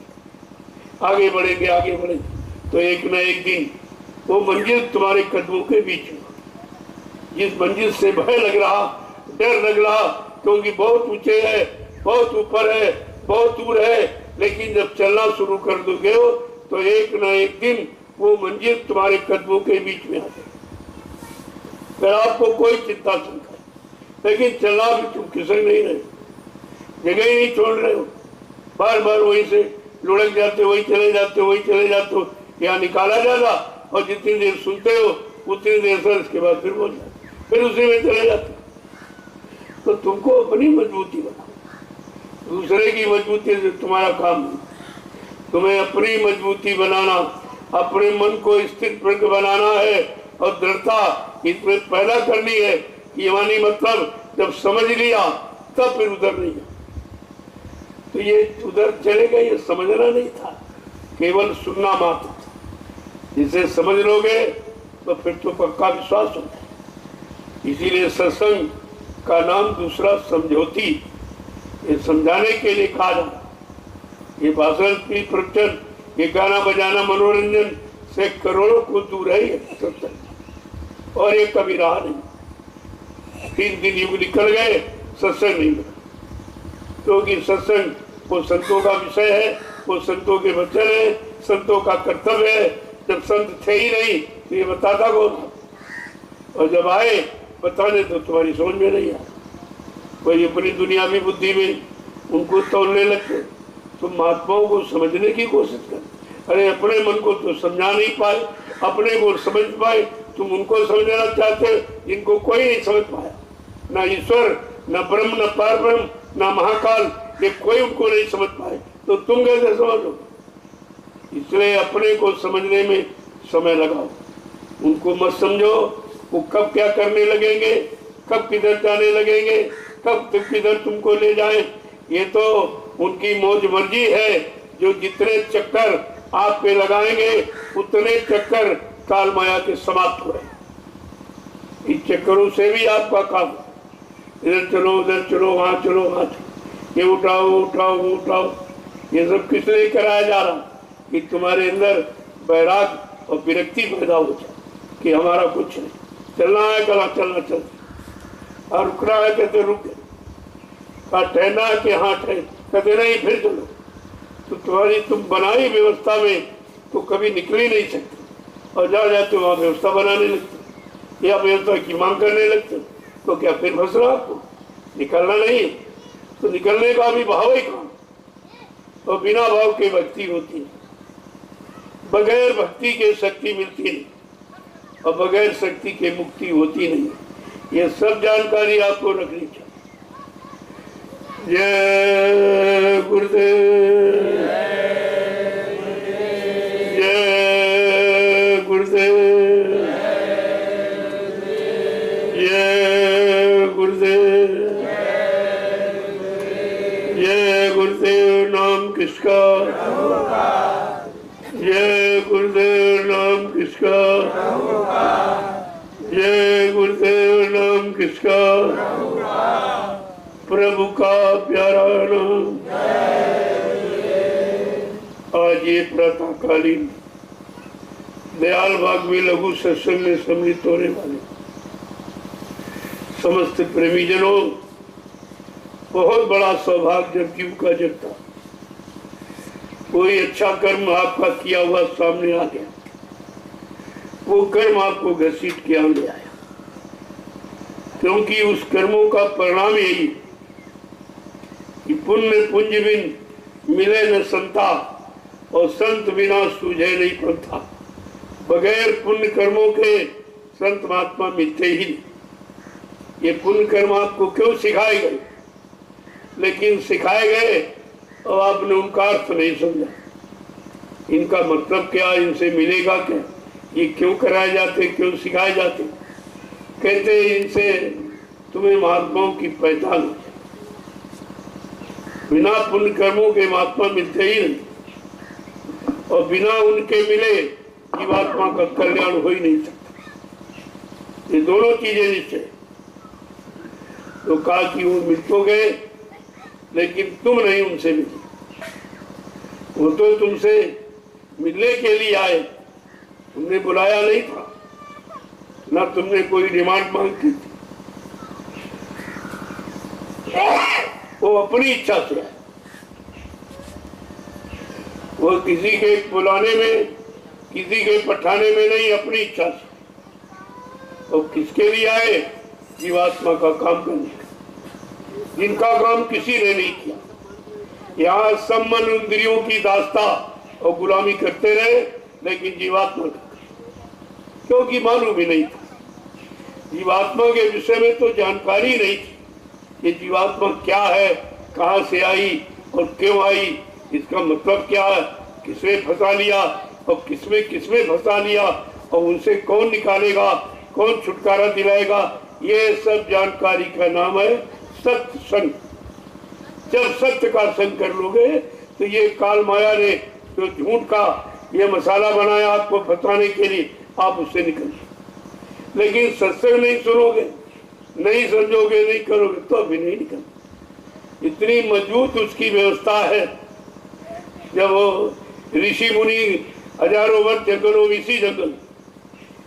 आगे बढ़ेंगे, आगे बढ़ेंगे। तो एक न एक दिन वो मंजिल तुम्हारे कदमों के बीच में, जिस मंजिल से भय लग रहा, डर लग रहा, क्योंकि बहुत ऊंचे है, बहुत ऊपर है, बहुत दूर है, लेकिन जब चलना शुरू कर दोगे तो एक न एक दिन वो मंजिल तुम्हारे कदमों के बीच में आ जाए। फिर आपको कोई चिंता चिंता, लेकिन चलना भी तुम खिसक नहीं रहे, जगह ही नहीं छोड़ रहे हो, बार बार वहीं से लुढ़क जाते, वही चले जाते, वही चले जाते हो, यहाँ निकाला जाता, और जितनी देर सुनते हो उतनी देर से इसके बाद फिर बोल जाते, फिर उसी में चले जाते। तो तुमको अपनी मजबूती बनाओ, दूसरे की मजबूती से तुम्हारा काम नहीं, तुम्हें अपनी मजबूती बनाना, अपने मन को स्थिर प्रज्ञ बनाना है और दृढ़ता इसमें पैदा करनी है कि मानी मतलब जब समझ लिया तब फिर उधर नहीं। तो ये उधर चले गए, ये समझना नहीं था, केवल सुनना मात्र था। जिसे समझ लोगे तो फिर तो पक्का विश्वास होता है। इसीलिए सत्संग का नाम दूसरा समझौती, ये समझाने के लिए कहा जाता। ये भाषण की प्रवचन ये गाना बजाना मनोरंजन से करोड़ों को दूर है ये सत्संग, और ये कभी रहा नहीं। 3 दिन युग निकल गए, सत्संग नहीं मिला, क्योंकि सत्संग वो संतों का विषय है, वो संतों के वचन है, संतों का कर्तव्य है। जब संत थे ही नहीं तो ये बताता कौन, और जब आए बताने तो तुम्हारी समझ में नहीं आया। वही अपनी दुनियावी बुद्धि में उनको तोड़ने लगते। तुम महात्माओं को समझने की कोशिश कर, अरे अपने मन को तो समझा नहीं पाए, अपने को समझ पाए, तुम उनको समझना चाहते जिनको कोई नहीं समझ पाया। ना ईश्वर, न ब्रह्म, न पार ब्रह्म, न महाकाल, ये कोई उनको नहीं समझ पाए, तो तुम कैसे समझोगे? इसलिए अपने को समझने में समय लगाओ, उनको मत समझो। वो कब क्या करने लगेंगे, कब किधर जाने लगेंगे, कब किधर तुमको ले जाए, ये तो उनकी मौज मर्जी है। जो जितने चक्कर आप पे लगाएंगे उतने चक्कर काल माया के समाप्त हो रहे। इस चक्करों से भी आपका काम, इधर चलो उधर चलो, वहां चलो वहां चलो, ये उठाओ उठाओ उठाओ, ये सब किस लिए कराया जा रहा? कि तुम्हारे अंदर वैराग और विरक्ति पैदा हो जाए कि हमारा कुछ नहीं, चलना है कला चलना चल, और रुकना है कहते रुके, ठहरना है कि हाँ ठहर, कहते नहीं फिर चलो। तो तुम्हारी तुम बनाई व्यवस्था में तो कभी निकल ही नहीं सकते, और जा जाते वहाँ व्यवस्था बनाने लगते या व्यवस्था की मांग करने लगते, तो क्या फिर फंस रहा आपको? निकलना नहीं, तो निकलने का भी भाव ही काम, और बिना भाव के भक्ति होती है। बगैर भक्ति के शक्ति मिलती नहीं, और बगैर शक्ति के मुक्ति होती नहीं। ये सब जानकारी आपको रखनी चाहिए। जय गुरुदेव, जय गुरुदेव, जय गुरुदेव, जय गुरुदेव। नाम किसका? जय गुरुदेव। नाम किसका? जय गुरुदेव। नाम किसका? प्रभु का प्यारा नाम। आज ये प्रातःकालीन दयाल बाग में लघु सत्संग में सम्मिलित होने वाले समस्त प्रेमीजनों, बहुत बड़ा सौभाग्य जीव का जगता। कोई अच्छा कर्म आपका किया हुआ सामने आ गया, वो कर्म आपको घसीट के आगे आया, क्योंकि उस कर्मों का परिणाम यही कि पुण्य पुंज बिन मिले न संता, और संत बिना सूझे नहीं पंथा। बगैर पुण्य कर्मों के संत महात्मा मिलते ही नहीं। ये पुण्य कर्म आपको क्यों सिखाए गए? लेकिन सिखाए गए और आपने उनका अर्थ नहीं समझा। इनका मतलब क्या, इनसे मिलेगा क्या, ये क्यों कराए जाते, क्यों सिखाए जाते? कहते इनसे तुम्हें महात्माओं की पहचान हो। बिना पुण्य कर्मों के महात्मा मिलते ही नहीं, और बिना उनके मिले जीवात्मा का कल्याण हो ही नहीं सकता। ये दोनों चीजें निश्चय। तो कहा कि वो मिल तो गए, लेकिन तुम नहीं उनसे मिले। वो तो तुमसे मिलने के लिए आए, तुमने बुलाया नहीं था, ना तुमने कोई डिमांड मांग की थी। वो अपनी इच्छा से आए। वो किसी के बुलाने में, किसी के पठाने में नहीं, अपनी इच्छा से। और किसके लिए आए? जीवात्मा का काम करने का, जिनका काम किसी ने नहीं किया। यहाँ सब मन इंद्रियों की दास्ता और गुलामी करते रहे, लेकिन जीवात्मा का, क्योंकि मालूम ही नहीं था। जीवात्मा के विषय में तो जानकारी नहीं थी। ये जीवात्मा क्या है, कहाँ से आई और क्यों आई, इसका मतलब क्या है, किसने फंसा लिया और किसमें फंसा लिया, और उनसे कौन निकालेगा, कौन छुटकारा दिलाएगा, ये सब जानकारी का नाम है सत्संग। जब सत्य का संग कर लोगे तो ये काल माया ने जो झूठ का ये मसाला बनाया आपको फंसाने के लिए, आप उससे निकल। लेकिन सत्संग नहीं सुनोगे, नहीं समझोगे, नहीं करोगे, तो अभी नहीं निकल। इतनी मजबूत उसकी व्यवस्था है। जब वो ऋषि मुनि हजारों वर्ष जंगलों में, इसी जंगल,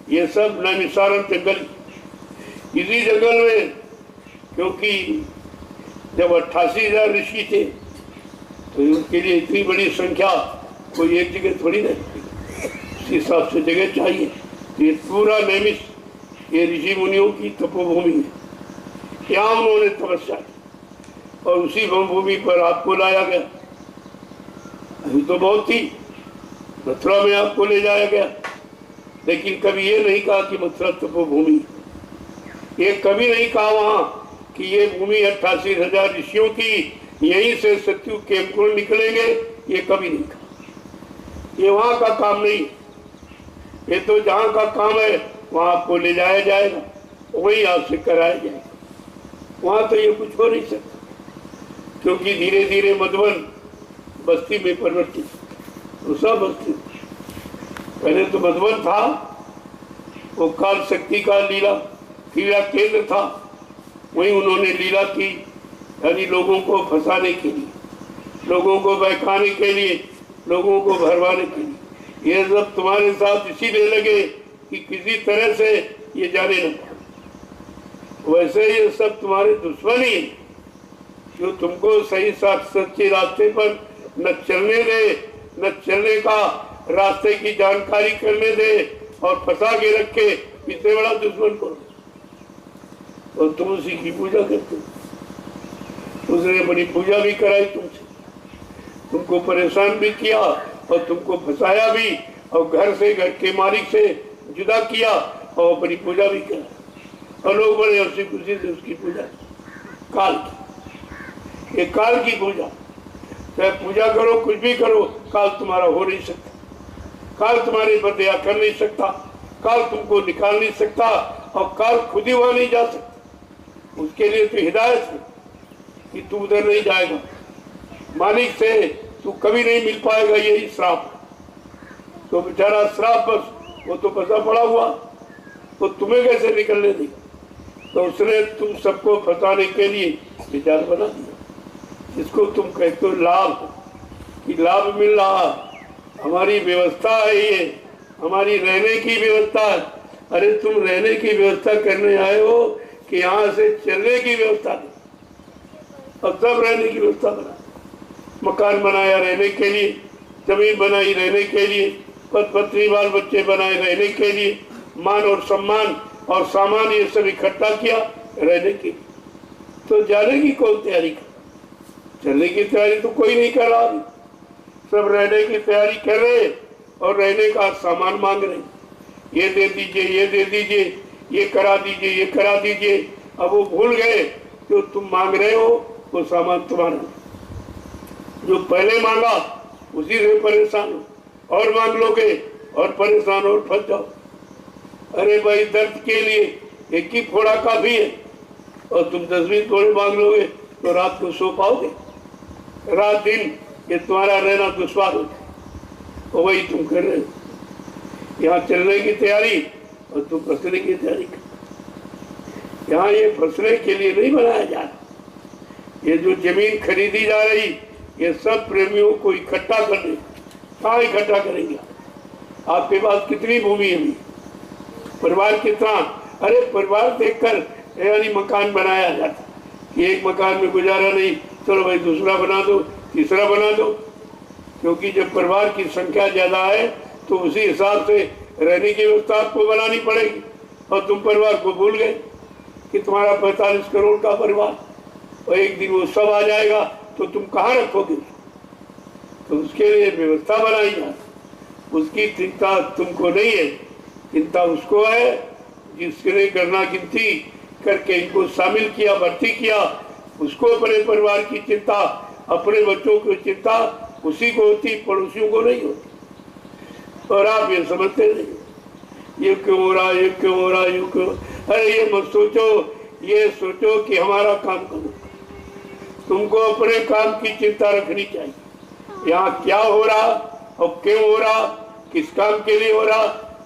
ये सब नैमिषारण्य जंगल, इसी जंगल में, क्योंकि जब 88,000 ऋषि थे तो उनके लिए इतनी बड़ी संख्या कोई एक जगह थोड़ी नहीं, इस हिसाब से जगह चाहिए। तो ये पूरा नैमिष ये ऋषि मुनियों की तपोभूमि है, यहाँ उन्होंने तपस्या की और उसी भूमि पर आपको लाया गया। अभी तो बहुत थी, मथुरा में आपको ले जाया गया, लेकिन कभी ये नहीं कहा कि मथुरा तपोभूमि, ये कभी नहीं कहा वहां कि ये भूमि 88,000 ऋषियों की, यहीं से सत्युग के अंकुर निकलेंगे, ये कभी नहीं कहा। ये वहां का काम नहीं, ये तो जहां का काम है वहां आपको ले जाया जाएगा, वही आपसे कराया जाएगा। वहां तो ये कुछ हो नहीं सकता, क्योंकि धीरे धीरे मधुबन बस्ती में परिवर्तित, दूसरा बस्ती। पहले तो मधुबन था, वो काल शक्ति का लीला क्रिया केंद्र था, वहीं उन्होंने लीला की, यानी लोगों को फंसाने के लिए, लोगों को बहकाने के लिए, लोगों को भरवाने के लिए। ये सब तुम्हारे साथ इसीलिए लगे कि किसी तरह से ये जाने न पाए। वैसे ये सब तुम्हारे दुश्मन ही, जो तुमको सही साथ सच्चे रास्ते पर न चलने दे, न चलने का रास्ते की जानकारी करने दे और फंसा के रखे, इतने बड़ा दुश्मन को। और तुम उसी की पूजा करते हो। उसने बड़ी पूजा भी कराई तुमसे, तुमको परेशान भी किया और तुमको फंसाया भी, और घर से, घर के मालिक से जुदा किया और बड़ी पूजा भी करा। और लोग बड़े हंसी खुशी से उसकी पूजा, काल की, ये काल की पूजा। चाहे पूजा करो, कुछ भी करो, काल तुम्हारा हो नहीं सकता, काल तुम्हारे पर दया कर नहीं सकता, काल तुमको निकाल नहीं सकता, और काल खुद ही वहां नहीं जा सकता। उसके लिए तो हिदायत है कि तू उधर नहीं जाएगा, मालिक से तू कभी नहीं मिल पाएगा, यही श्राप। तो बेचारा श्राप, बस वो तो फंसा पड़ा हुआ, तो तुम्हें कैसे निकलने दी? तो उसने तुम सबको फंसाने के लिए विचार बना दिया, जिसको तुम कहते हो लाभ, कि लाभ मिल रहा, हमारी व्यवस्था है, ये हमारी रहने की व्यवस्था है। अरे तुम रहने की व्यवस्था करने आए हो कि यहाँ से चलने की व्यवस्था नहीं? अब सब रहने की व्यवस्था बना, मकान बनाया रहने के लिए, जमीन बनाई रहने के लिए, पद पत्नी बाल बच्चे बनाए रहने के लिए, मान और सम्मान और सामान ये सब इकट्ठा किया रहने की। तो जाने की कौन तैयारी कर? चलने की तैयारी तो कोई नहीं कर रहा, सब रहने की तैयारी कर रहे और रहने का सामान मांग रहे, ये दे दीजिए, ये दे दीजिए, ये करा दीजिए, ये करा दीजिए। अब वो भूल गए जो तुम मांग रहे हो वो सामान तुम्हारा, जो पहले मांगा उसी से परेशान हो, और मांग लोगे और परेशान और फंस जाओ। अरे भाई, दर्द के लिए एक ही फोड़ा काफी है, और तुम 10-20 फोड़े मांग लोगे तो रात को सो पाओगे? रात दिन ये तुम्हारा रहना दुश्वार हो, और वही तुम कर रहे हो। यहाँ चलने की तैयारी और तुम फंसने की तैयारी कर। यहाँ ये फंसने के लिए नहीं बनाया जा रहा, ये जो जमीन खरीदी जा रही, ये सब प्रेमियों को इकट्ठा करने। कहाँ इकट्ठा करेंगे? आपके पास कितनी भूमि है अभी? परिवार कितना? अरे परिवार देखकर यानी मकान बनाया जाता कि एक मकान में गुजारा नहीं, चलो भाई दूसरा बना दो, तीसरा बना दो। क्योंकि जब परिवार की संख्या ज्यादा है तो उसी हिसाब से रहने की व्यवस्था आपको बनानी पड़ेगी। और तुम परिवार को भूल गए कि तुम्हारा 45 करोड़ का परिवार, और एक दिन वो सब आ जाएगा तो तुम कहाँ रखोगे? तो उसके लिए व्यवस्था बनाई जाए, उसकी चिंता तुमको नहीं है, चिंता उसको है जिसने गणना गिनती करके इनको शामिल किया, भर्ती किया। उसको अपने परिवार की चिंता, अपने बच्चों की चिंता उसी को होती, पड़ोसियों को नहीं होती। और आप ये समझते नहीं, ये क्यों हो रहा, ये क्यों हो रहा, यूं क्यों? अरे ये मत सोचो, ये सोचो कि हमारा काम करो। तुमको अपने काम की चिंता रखनी चाहिए, यहाँ क्या हो रहा और क्यों हो रहा, किस काम के लिए हो रहा,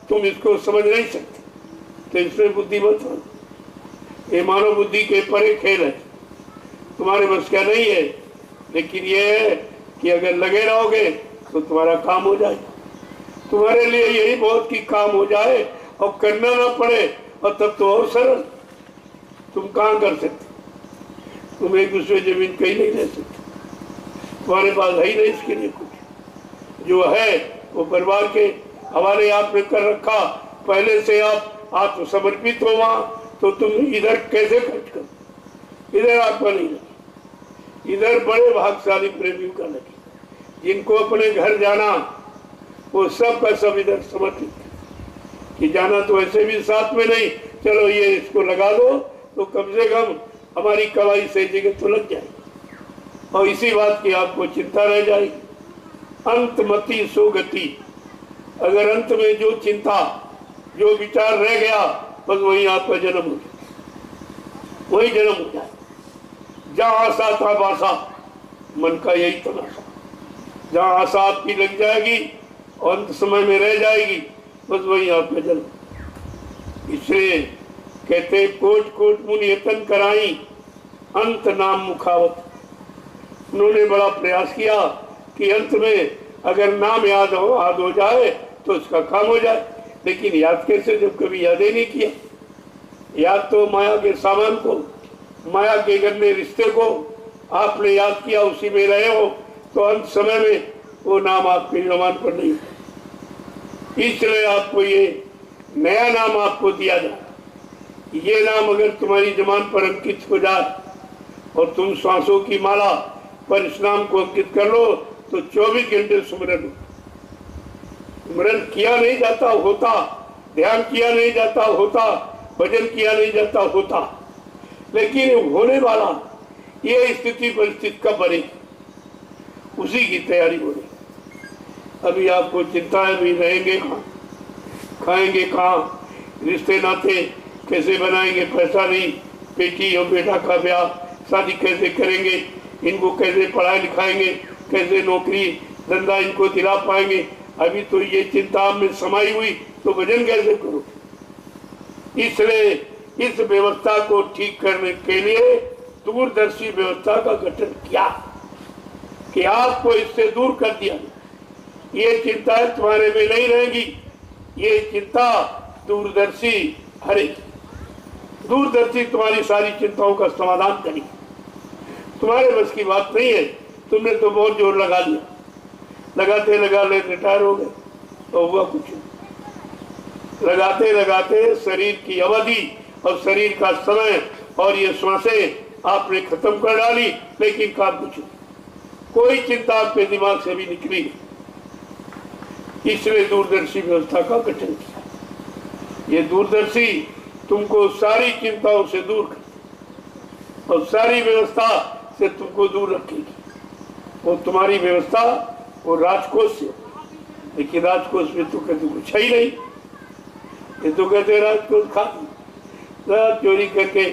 तुम इसको समझ नहीं सकते। तो इसमें बुद्धि मत हो, ये मानव बुद्धि के परे खेल है, तुम्हारे बस का नहीं है। लेकिन ये है कि अगर लगे रहोगे तो तुम्हारा काम हो जाए। तुम्हारे लिए यही बहुत कि काम हो जाए और करना ना पड़े, और तब तो और सरल। तुम कहाँ कर सकते? तुम एक दूसरे जमीन कहीं नहीं ले सकते, तुम्हारे पास है ही नहीं इसके लिए कुछ। जो है वो परिवार के हवाले आपने कर रखा, पहले से आप आत्मसमर्पित हो वहां, तो तुम इधर कैसे खर्च करो? इधर आत्मा नहीं लगी, इधर बड़े भाग्यशाली प्रेमियों का लगी, जिनको अपने घर जाना वो सब का सब इधर समर्पित कि जाना तो ऐसे भी साथ में नहीं, चलो ये इसको लगा दो तो कम से कम हमारी कवाई सही जगह तो लग जाए, और इसी बात की आपको चिंता रह जाएगी। अंतमति सो गति, अगर अंत में जो चिंता जो विचार रह गया बस वही आपका जन्म हो जाए, वही जन्म हो जाए। जहाँ आशा था बासा, मन का यही तलाशा। जहाँ आशा आपकी लग जाएगी और अंत समय में रह जाएगी, बस वही आपका जन्म। इसलिए कहते कोट कोट मुनि यतन कराई, अंत नाम मुखावत। उन्होंने बड़ा प्रयास किया कि अंत में अगर नाम याद हो जाए तो उसका काम हो जाए, लेकिन याद कैसे जब कभी याद ही नहीं किया। याद तो माया के सामान को, माया के गंदे रिश्ते को आपने याद किया, उसी में रहे हो, तो अंत समय में वो नाम आपके जबान पर नहीं। इसलिए आपको ये नया नाम आपको दिया जाए। ये नाम अगर तुम्हारी जबान पर अंकित हो जाए और तुम श्वासों की माला पर इस नाम को अंकित कर लो तो 24 घंटे सुमरन। स्मरण किया नहीं जाता होता, ध्यान किया नहीं जाता होता, भजन किया नहीं जाता होता, लेकिन होने वाला ये स्थिति परिस्थिति कब बनेगी, उसी की तैयारी हो रही। अभी आपको चिंता है, भी रहेंगे कहाँ, खाएंगे कहाँ, रिश्ते नाते कैसे बनाएंगे, पैसा नहीं, बेटी और बेटा का ब्याह शादी कैसे करेंगे, इनको कैसे पढ़ाई लिखाएंगे, कैसे नौकरी धंधा इनको दिला पाएंगे। अभी तो ये चिंता में समाई हुई तो भजन कैसे करो। इसलिए इस व्यवस्था को ठीक करने के लिए दूरदर्शी व्यवस्था का गठन किया कि आपको इससे दूर कर दिया। ये चिंताएं तुम्हारे में नहीं रहेंगी, ये चिंता दूरदर्शी हरेगी। दूरदर्शी तुम्हारी सारी चिंताओं का समाधान करेगी। तुम्हारे बस की बात नहीं है, तुमने तो बहुत जोर लगा लिया, लगाते लगाते रिटायर हो गए तो हुआ कुछ। लगाते लगाते शरीर की अवधि और शरीर का समय और ये श्वासें आपने खत्म कर डाली, लेकिन काम कुछ नहीं, कोई चिंता आपके दिमाग से भी निकली नहीं। इसलिए दूरदर्शी व्यवस्था का गठन किया। ये दूरदर्शी तुमको सारी चिंताओं से दूर कर और सारी व्यवस्था से तुमको दूर रखेगी। वो तुम्हारी व्यवस्था वो राजकोष से, लेकिन राजकोष में तो कहते कुछ है ही नहीं। ये तो कहते राजकोष खा चोरी करके,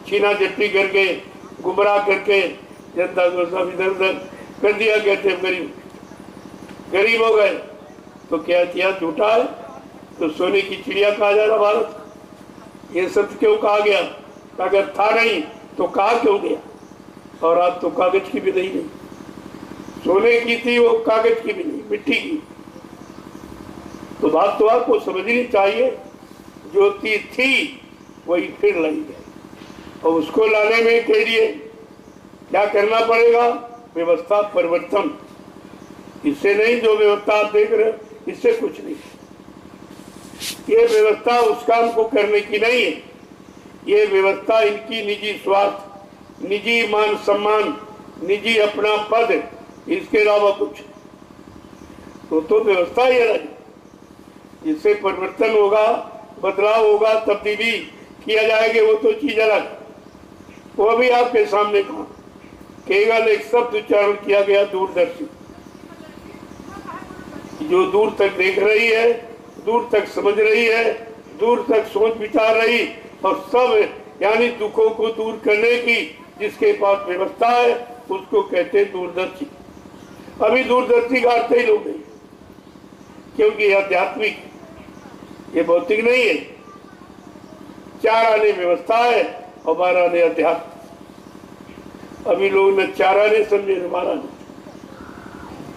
छीना झपटी करके, गुमराह करके जनता को सब इधर उधर कर दिया। कहते गरीब हो गए तो क्या इतिहास झूठा है, तो सोने की चिड़िया कहा जा रहा भारत। ये सत्य क्यों कहा गया? अगर था नहीं तो कहा क्यों गया? और आज तो कागज की भी नहीं, सोने की थी वो, कागज की भी नहीं, मिट्टी की। तो बात तो आपको समझनी चाहिए, जो थी वही फिर लाई गई, और उसको लाने में के लिए क्या करना पड़ेगा? व्यवस्था परिवर्तन। इससे नहीं, जो व्यवस्था आप देख रहे हो इससे कुछ नहीं। ये व्यवस्था उस काम को करने की नहीं है, ये व्यवस्था इनकी निजी स्वार्थ, निजी मान सम्मान, निजी अपना पद, इसके अलावा कुछ तो व्यवस्था ही अलग। जिससे परिवर्तन होगा, बदलाव होगा, तब्दीली किया जाएगा, वो तो चीज अलग। वो भी आपके सामने कहा केवल एक शब्द उच्चारण किया गया, दूरदर्शी। जो दूर तक देख रही है, दूर तक समझ रही है, दूर तक सोच विचार रही, और सब यानी दुखों को दूर करने की जिसके पास व्यवस्था है उसको कहते हैं दूरदर्शी। अभी दूरदर्शी का अर्थ ही लोग, क्योंकि यह आध्यात्मिक, ये भौतिक नहीं है। 4 आने व्यवस्था है और 12 आने अध्यात्म। अभी लोग न 4 आने समझे न 12 आने,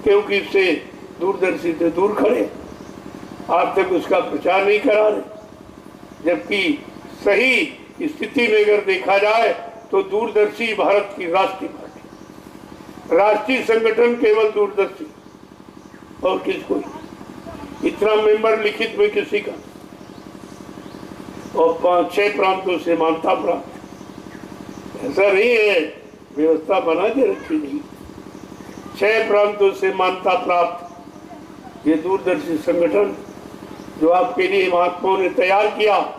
क्योंकि इससे दूरदर्शी से दूर खड़े, आज तक उसका प्रचार नहीं करा रहे। जबकि सही स्थिति में अगर देखा जाए तो दूरदर्शी भारत की राष्ट्रीय पार्टी, राष्ट्रीय संगठन केवल दूरदर्शी और किसको, इतना मेंबर लिखित में किसी का, और 5-6 प्रांतों से मान्यता प्राप्त। ऐसा नहीं है, व्यवस्था बना के रखी नहीं। 6 प्रांतों से मान्यता प्राप्त ये दूरदर्शी संगठन जो आपके लिए महात्माओं ने तैयार किया,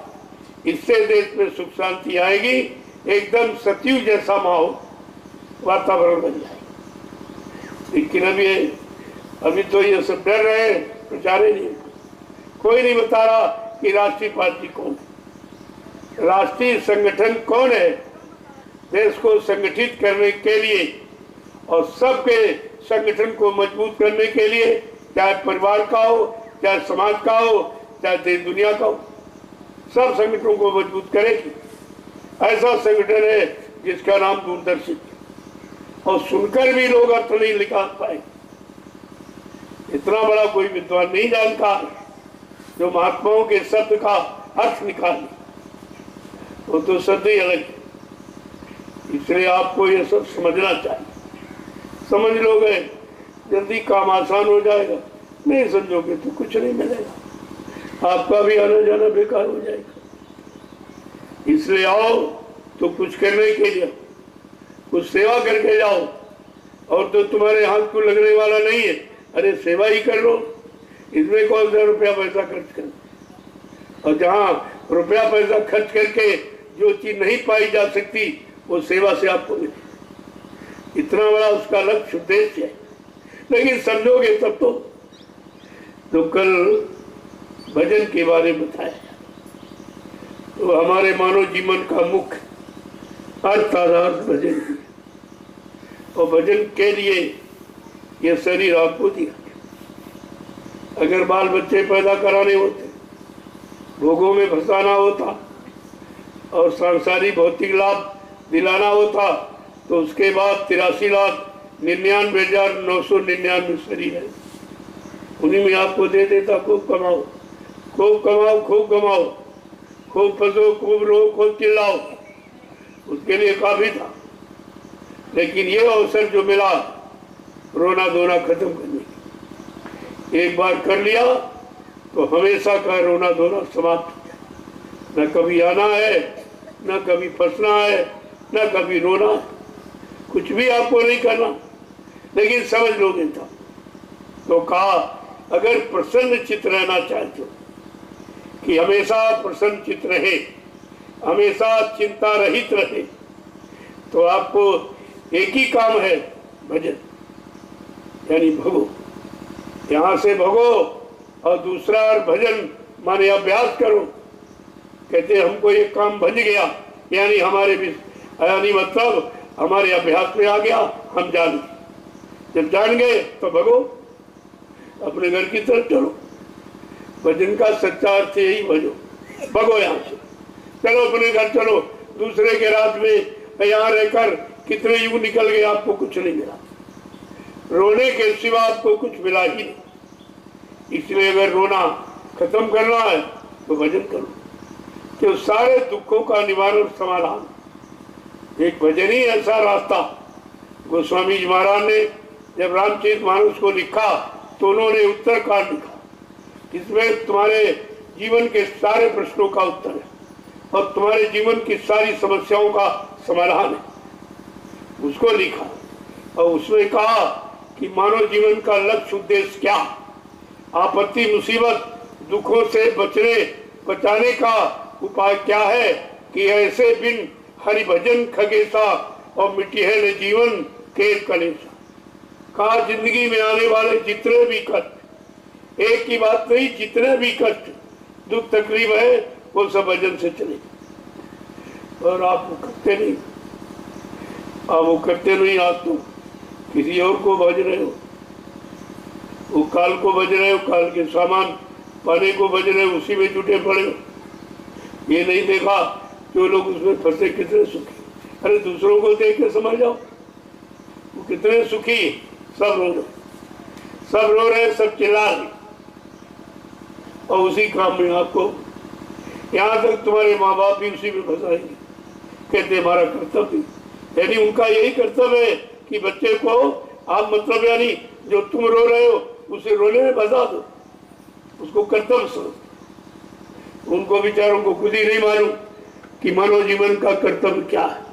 इससे देश में सुख शांति आएगी, एकदम सतयुग जैसा माहौल वातावरण बन जाएगा। लेकिन अभी तो ये सब डर रहे, प्रचार ही नहीं, कोई नहीं बता रहा कि राष्ट्रीय पार्टी कौन है, राष्ट्रीय संगठन कौन है। देश को संगठित करने के लिए और सबके संगठन को मजबूत करने के लिए, चाहे परिवार का हो, चाहे समाज का हो, चाहे देश दुनिया का हो, सब संगठनों को मजबूत करेगी। ऐसा संगठन है जिसका नाम दूरदर्शी, और सुनकर भी लोग अर्थ नहीं निकाल पाए। इतना बड़ा कोई विद्वान नहीं जानता जो महात्माओं के शब्द का अर्थ निकाले, वो तो शब्द ही अलग है। इसलिए आपको ये सब समझना चाहिए। समझ लोगे जल्दी काम आसान हो जाएगा, नहीं समझोगे तो कुछ नहीं मिलेगा, आपका भी आना जाना बेकार हो जाएगा। इसलिए आओ तो कुछ करने के लिए, कुछ सेवा करके जाओ, और तो तुम्हारे हाथ को लगने वाला नहीं है, अरे सेवा ही कर लो, इसमें कौन सा रुपया पैसा खर्च कर। और जहाँ रुपया पैसा खर्च करके जो चीज नहीं पाई जा सकती वो सेवा से आपको मिले, इतना बड़ा उसका लक्ष्य उद्देश्य है। लेकिन समझोगे तब तो कल भजन के बारे में बताया, तो हमारे मानव जीवन का मुख्य अर्थ आधार भजन है, और भजन के लिए ये शरीर आपको दिया। अगर बाल बच्चे पैदा कराने होते, भोगों में फंसाना होता और सांसारिक भौतिक लाभ दिलाना होता, तो उसके बाद 83,99,999 शरीर है, उन्हीं में आपको दे देता। खूब कमाओ, खूब कमाओ, खूब कमाओ, खूब फंसो, खूब रो, खूब चिल्लाओ, उसके लिए काफी था। लेकिन ये अवसर जो मिला रोना धोना खत्म करने की, एक बार कर लिया तो हमेशा का रोना धोना समाप्त हो जाए। न कभी आना है, न कभी फंसना है, न कभी रोना है, कुछ भी आपको नहीं करना। लेकिन समझ लोगे था तो कहा, अगर प्रसन्न चित्त रहना चाहते हो कि हमेशा प्रसन्न चित्त रहे, हमेशा चिंता रहित रहे, तो आपको एक ही काम है, भजन, यानी भगो। यहाँ से भगो और दूसरा और भजन माने अभ्यास करो। कहते हमको एक काम बन गया, यानी यानी मतलब हमारे अभ्यास में आ गया, हम जान गए। जब जान गए तो भगो, अपने घर की तरफ चलो। भजन का सच्चा अर्थ यही, भगो यहाँ से, चलो अपने घर चलो। दूसरे के रात में यहाँ रहकर कितने युग निकल गए, आपको कुछ नहीं मिला, रोने के सिवा आपको कुछ मिला ही नहीं। इसलिए अगर रोना खत्म करना है तो भजन करो, कि सारे दुखों का निवारण समाधान एक भजन ही ऐसा रास्ता। गोस्वामी जी महाराज ने जब रामचरितमानस को लिखा तो उन्होंने उत्तरकांड लिखा, इसमें तुम्हारे जीवन के सारे प्रश्नों का उत्तर है और तुम्हारे जीवन की सारी समस्याओं का समाधान है, उसको लिखा। और उसमें कहा कि मानव जीवन का लक्ष्य उद्देश्य क्या, आपत्ति मुसीबत दुखों से बचाने का उपाय क्या है, कि ऐसे बिन हरि भजन खगेसा और मिट्टी है न जीवन के कलेसा। कहा जिंदगी में आने वाले जितने भी कष्ट, एक की बात नहीं, जितने भी कष्ट दुख तकलीफ है वो सब भजन से चले। और आप वो करते नहीं, आप तो किसी और को भज रहे हो, वो काल को भज रहे हो, काल के सामान पाने को भज रहे हो, उसी में जुटे पड़े हो। ये नहीं देखा जो लोग उसमें फंसे कितने सुखी। अरे दूसरों को देख के समझ जाओ वो कितने सुखी, सब रो दो, सब रो रहे, सब चिल्ला रहे, और उसी काम में आपको, यहाँ तक तुम्हारे माँ बाप भी उसी में फंसाएंगे। कहते हमारा कर्तव्य, यानी उनका यही कर्तव्य है कि बच्चे को आप मतलब यानी जो तुम रो रहे हो उसे रोने में फंसा दो, उसको कर्तव्य समझ। उनको बेचारों को खुद ही नहीं मालूम कि मानव जीवन का कर्तव्य क्या है,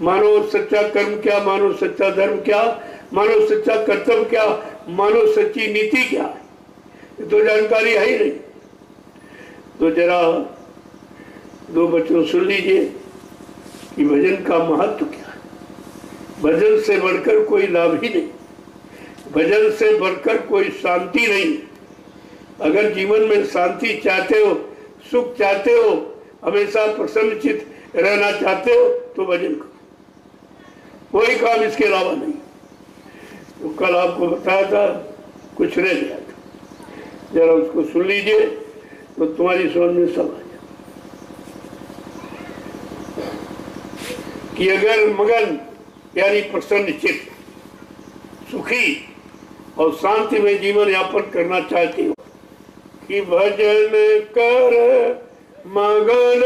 मानव सच्चा कर्म क्या, मानव सच्चा धर्म क्या, मानव सच्चा कर्तव्य क्या, मानव सच्ची नीति क्या है, ये तो जानकारी है ही नहीं। तो जरा दो बच्चों सुन लीजिए कि भजन का महत्व क्या है। भजन से बढ़कर कोई लाभ ही नहीं, भजन से बढ़कर कोई शांति नहीं। अगर जीवन में शांति चाहते हो, सुख चाहते हो, हमेशा प्रसन्नचित्त रहना चाहते हो तो भजन करो, कोई काम इसके अलावा नहीं। तो कल आपको बताया था, कुछ रह गया था, जरा उसको सुन लीजिए तो तुम्हारी समझ में सब आ जाए कि अगर मगन यानी प्रसन्न चित्त, सुखी और शांति में जीवन यापन करना चाहती हो कि भजन कर मगन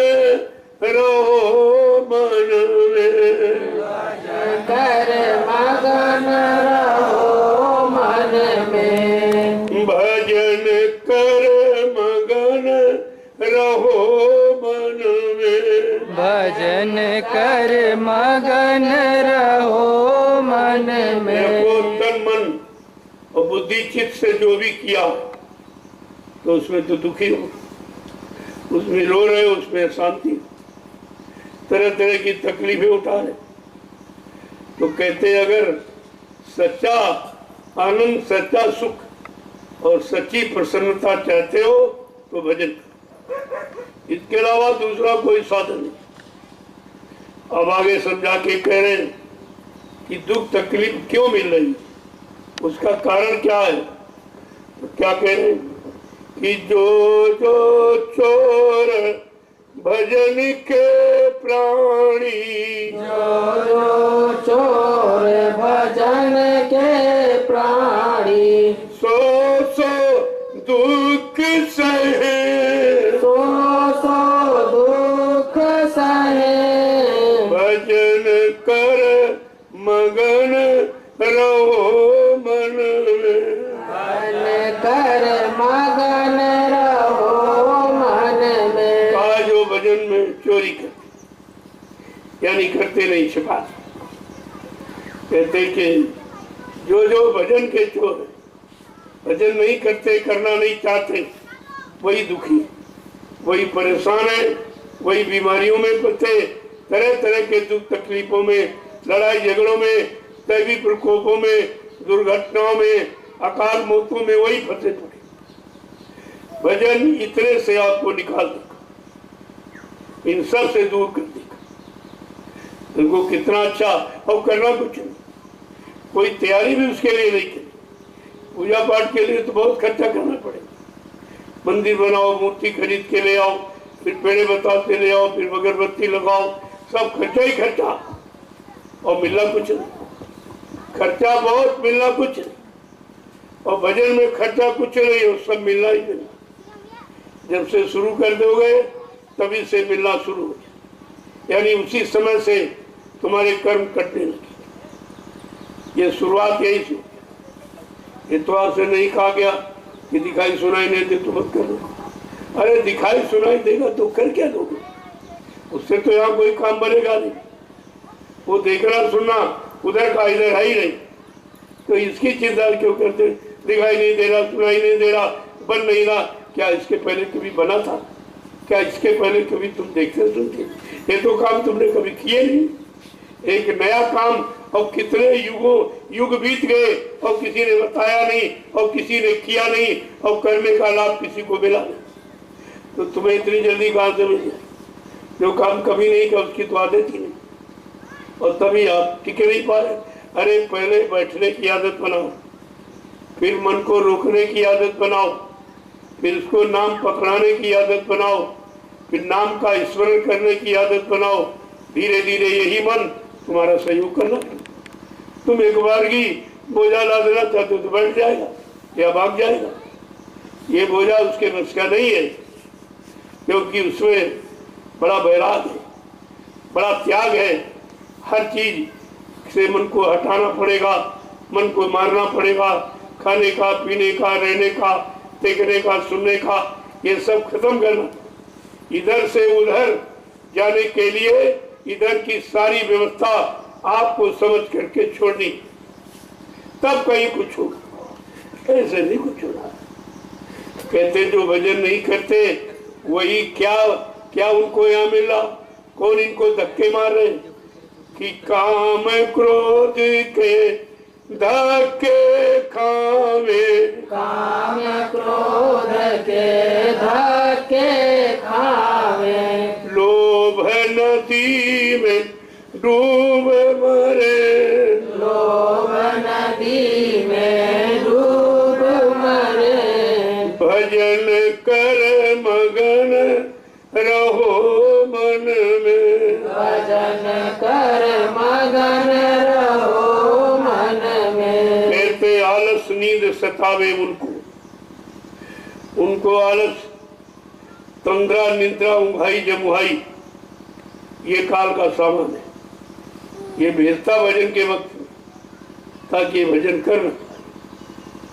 रहो मन में, भजन कर मगन रहो मन में, भजन कर मगन रहो मन में, भजन कर मगन रहो मन में। तन मन और बुद्धि चित्त से जो भी किया तो उसमें तो दुखी हो, उसमें रो रहे हो, उसमें शांति, तरह तरह की तकलीफें उठा रहे। तो कहते अगर सच्चा आनंद, सच्चा सुख और सच्ची प्रसन्नता चाहते हो तो भजन करो, इसके अलावा दूसरा कोई साधन नहीं। अब आगे समझा के कह रहे हैं कि दुख तकलीफ क्यों मिल रही, उसका कारण क्या है। तो क्या कह रहे हैं कि जो जो चोर भजन के प्राणी, जो जो चोर भजन के प्राणी, सो सो दुख सहे, सो सो दुख सहे, भजन कर मगन रहो मन में, भजन कर मगन रहो मन में। कहा जो भजन में चोरी करते यानी करते नहीं, छिपा, कहते कि जो जो भजन के चोर है, भजन नहीं करते, करना नहीं चाहते, वही दुखी, वही परेशान है, वही बीमारियों में फंसे, तरह तरह के दुख तकलीफों में, लड़ाई झगड़ों में, दैवी प्रकोपों में, दुर्घटनाओं में, अकाल मौतों में वही फंसे पड़े। भजन इतने से आपको निकाल देगा, इन सब से दूर कर देगा। उनको कितना अच्छा, और करना कुछ नहीं, कोई तैयारी भी उसके लिए नहीं करी। पूजा पाठ के लिए तो बहुत खर्चा करना पड़ेगा, मंदिर बनाओ, मूर्ति खरीद के ले आओ, फिर पेड़े बताते ले आओ, फिर अगरबत्ती लगाओ, सब खर्चा ही खर्चा, और मिलना कुछ नहीं। खर्चा बहुत, मिलना कुछ नहीं। और भजन में खर्चा कुछ नहीं है, सब मिलना ही मिलना। जब से शुरू कर दोगे तभी से मिलना शुरू हो जाए, यानी उसी समय से तुम्हारे कर्म कटने लगे। ये शुरुआत यही से, ये तो आपसे नहीं कहा गया कि दिखाई सुनाई नहीं दे तो मत करो। अरे दिखाई सुनाई देगा तो कर क्या दोगे, उससे तो यहाँ कोई काम बनेगा नहीं। वो देखना सुनना उधर का इधर है ही नहीं, तो इसकी चिंता क्यों करते। दिखाई नहीं दे रहा, सुनाई नहीं दे रहा, बन नहीं रहा, क्या इसके पहले कभी बना था? क्या इसके पहले कभी तुम देखते सुनते? ये तो काम तुमने कभी किए नहीं। एक नया काम, और कितने युग बीत गए और किसी ने बताया नहीं, और किसी ने किया नहीं, और करने का लाभ किसी को मिला नहीं। तो तुम्हें इतनी जल्दी कहाँ से मिल जाए? जो काम कभी नहीं किया उसकी तो आदत ही नहीं, और तभी आप टिके नहीं पा रहे। अरे पहले बैठने की आदत बनाओ, फिर मन को रोकने की आदत बनाओ, फिर उसको नाम पकड़ाने की आदत बनाओ, फिर नाम का स्मरण करने की आदत बनाओ। धीरे धीरे यही मन तुम्हारा सहयोग करना। तुम एक बार की बोझा लादना चाहते तो बैठ जाएगा या भाग जाएगा। ये बोझा उसके बस का नहीं है, क्योंकि उसमें बड़ा बैराग है, बड़ा त्याग है। हर चीज से मन को हटाना पड़ेगा, मन को मारना पड़ेगा। खाने का, पीने का, रहने का, देखने का, सुनने का, ये सब खत्म करना। इधर से उधर जाने के लिए इधर की सारी व्यवस्था आपको समझ करके छोड़नी, तब कहीं कुछ होगा, ऐसे नहीं कुछ होना। कहते जो भजन नहीं करते वही क्या क्या उनको यहाँ मिला, कौन इनको धक्के मार रहे कि काम क्रोध के धक्के खावे, काम क्रोध के धक्के खावे, लोभ नदी में डूब मरे, लोभ नदी में डूब मरे, भजन कर मगन रहो मन में, भजन कर मगन रहो मन में। कहते आलस नींद सतावे उनको आलस, तंद्रा निद्रा उंघाई जमुहाई, ये काल का सामान है। ये भेजता भजन के वक्त ताकि ये भजन कर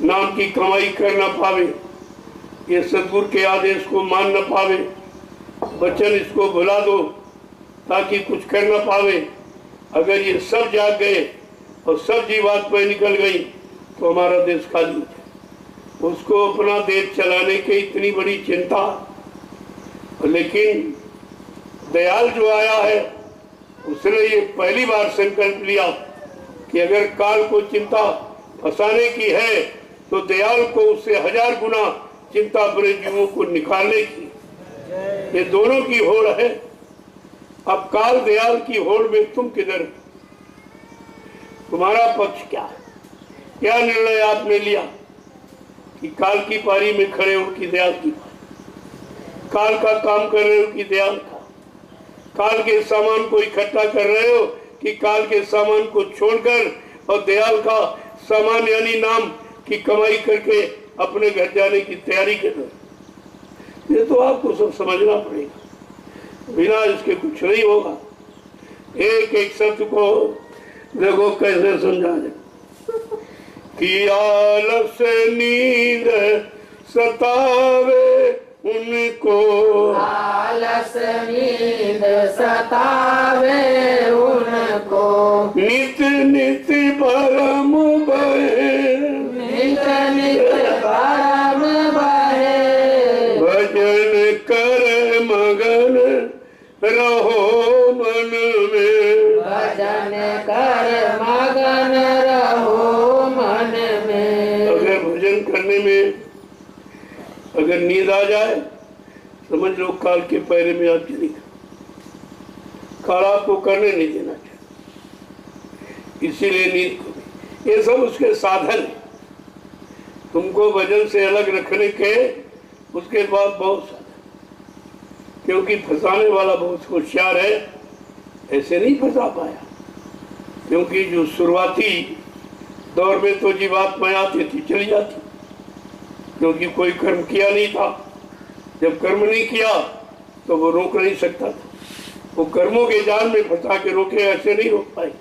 नाम की कमाई कर ना पावे, ये सदगुरु के आदेश को मान न पावे, वचन इसको भुला दो ताकि कुछ कर न पावे। अगर ये सब जाग गए और सब जीवात्माएं निकल गई तो हमारा देश खाली हो जाए। उसको अपना देश चलाने की इतनी बड़ी चिंता, लेकिन दयाल जो आया है उसने ये पहली बार संकल्प लिया कि अगर काल को चिंता फंसाने की है तो दयाल को उससे 1000 गुना चिंता अपने जीवों को निकालने की। ये दोनों की होड़ है। अब काल दयाल की होड़ में तुम किधर, तुम्हारा पक्ष क्या है? क्या निर्णय आपने लिया कि काल की पारी में खड़े हो कि दयाल की पारी, काल का काम कर रहे हो कि दयाल का, काल के सामान को इकट्ठा कर रहे हो कि काल के सामान को छोड़कर और दयाल का सामान यानी नाम की कमाई करके अपने घर जाने की तैयारी कर रहे हो। ये तो आपको सब समझना पड़ेगा, बिना इसके कुछ नहीं होगा। एक एक शब्द को देखो कैसे समझा जाए कि आलस नींद सतावे उनको, आलस नींद सतावे उनको, नित नित परम बहे, नित नित परम बहे, भजन कर मगन रहो मन में, भजन कर मगन रहो मन में। अगर भजन करने में अगर नींद आ जाए समझ लो काल के पैरे में आप चली, काल आपको करने नहीं देना चाहिए, इसीलिए नींद को ये सब उसके साधन है। तुमको भजन से अलग रखने के उसके बाद बहुत साधन, क्योंकि फंसाने वाला बहुत होशियार है, ऐसे नहीं फंसा पाया। क्योंकि जो शुरुआती दौर में तो जीवात्मा आती थी चली जाती, क्योंकि कोई कर्म किया नहीं था। जब कर्म नहीं किया तो वो रोक नहीं सकता था, वो कर्मों के जाल में फंसा के रोके, ऐसे नहीं रोक पाए।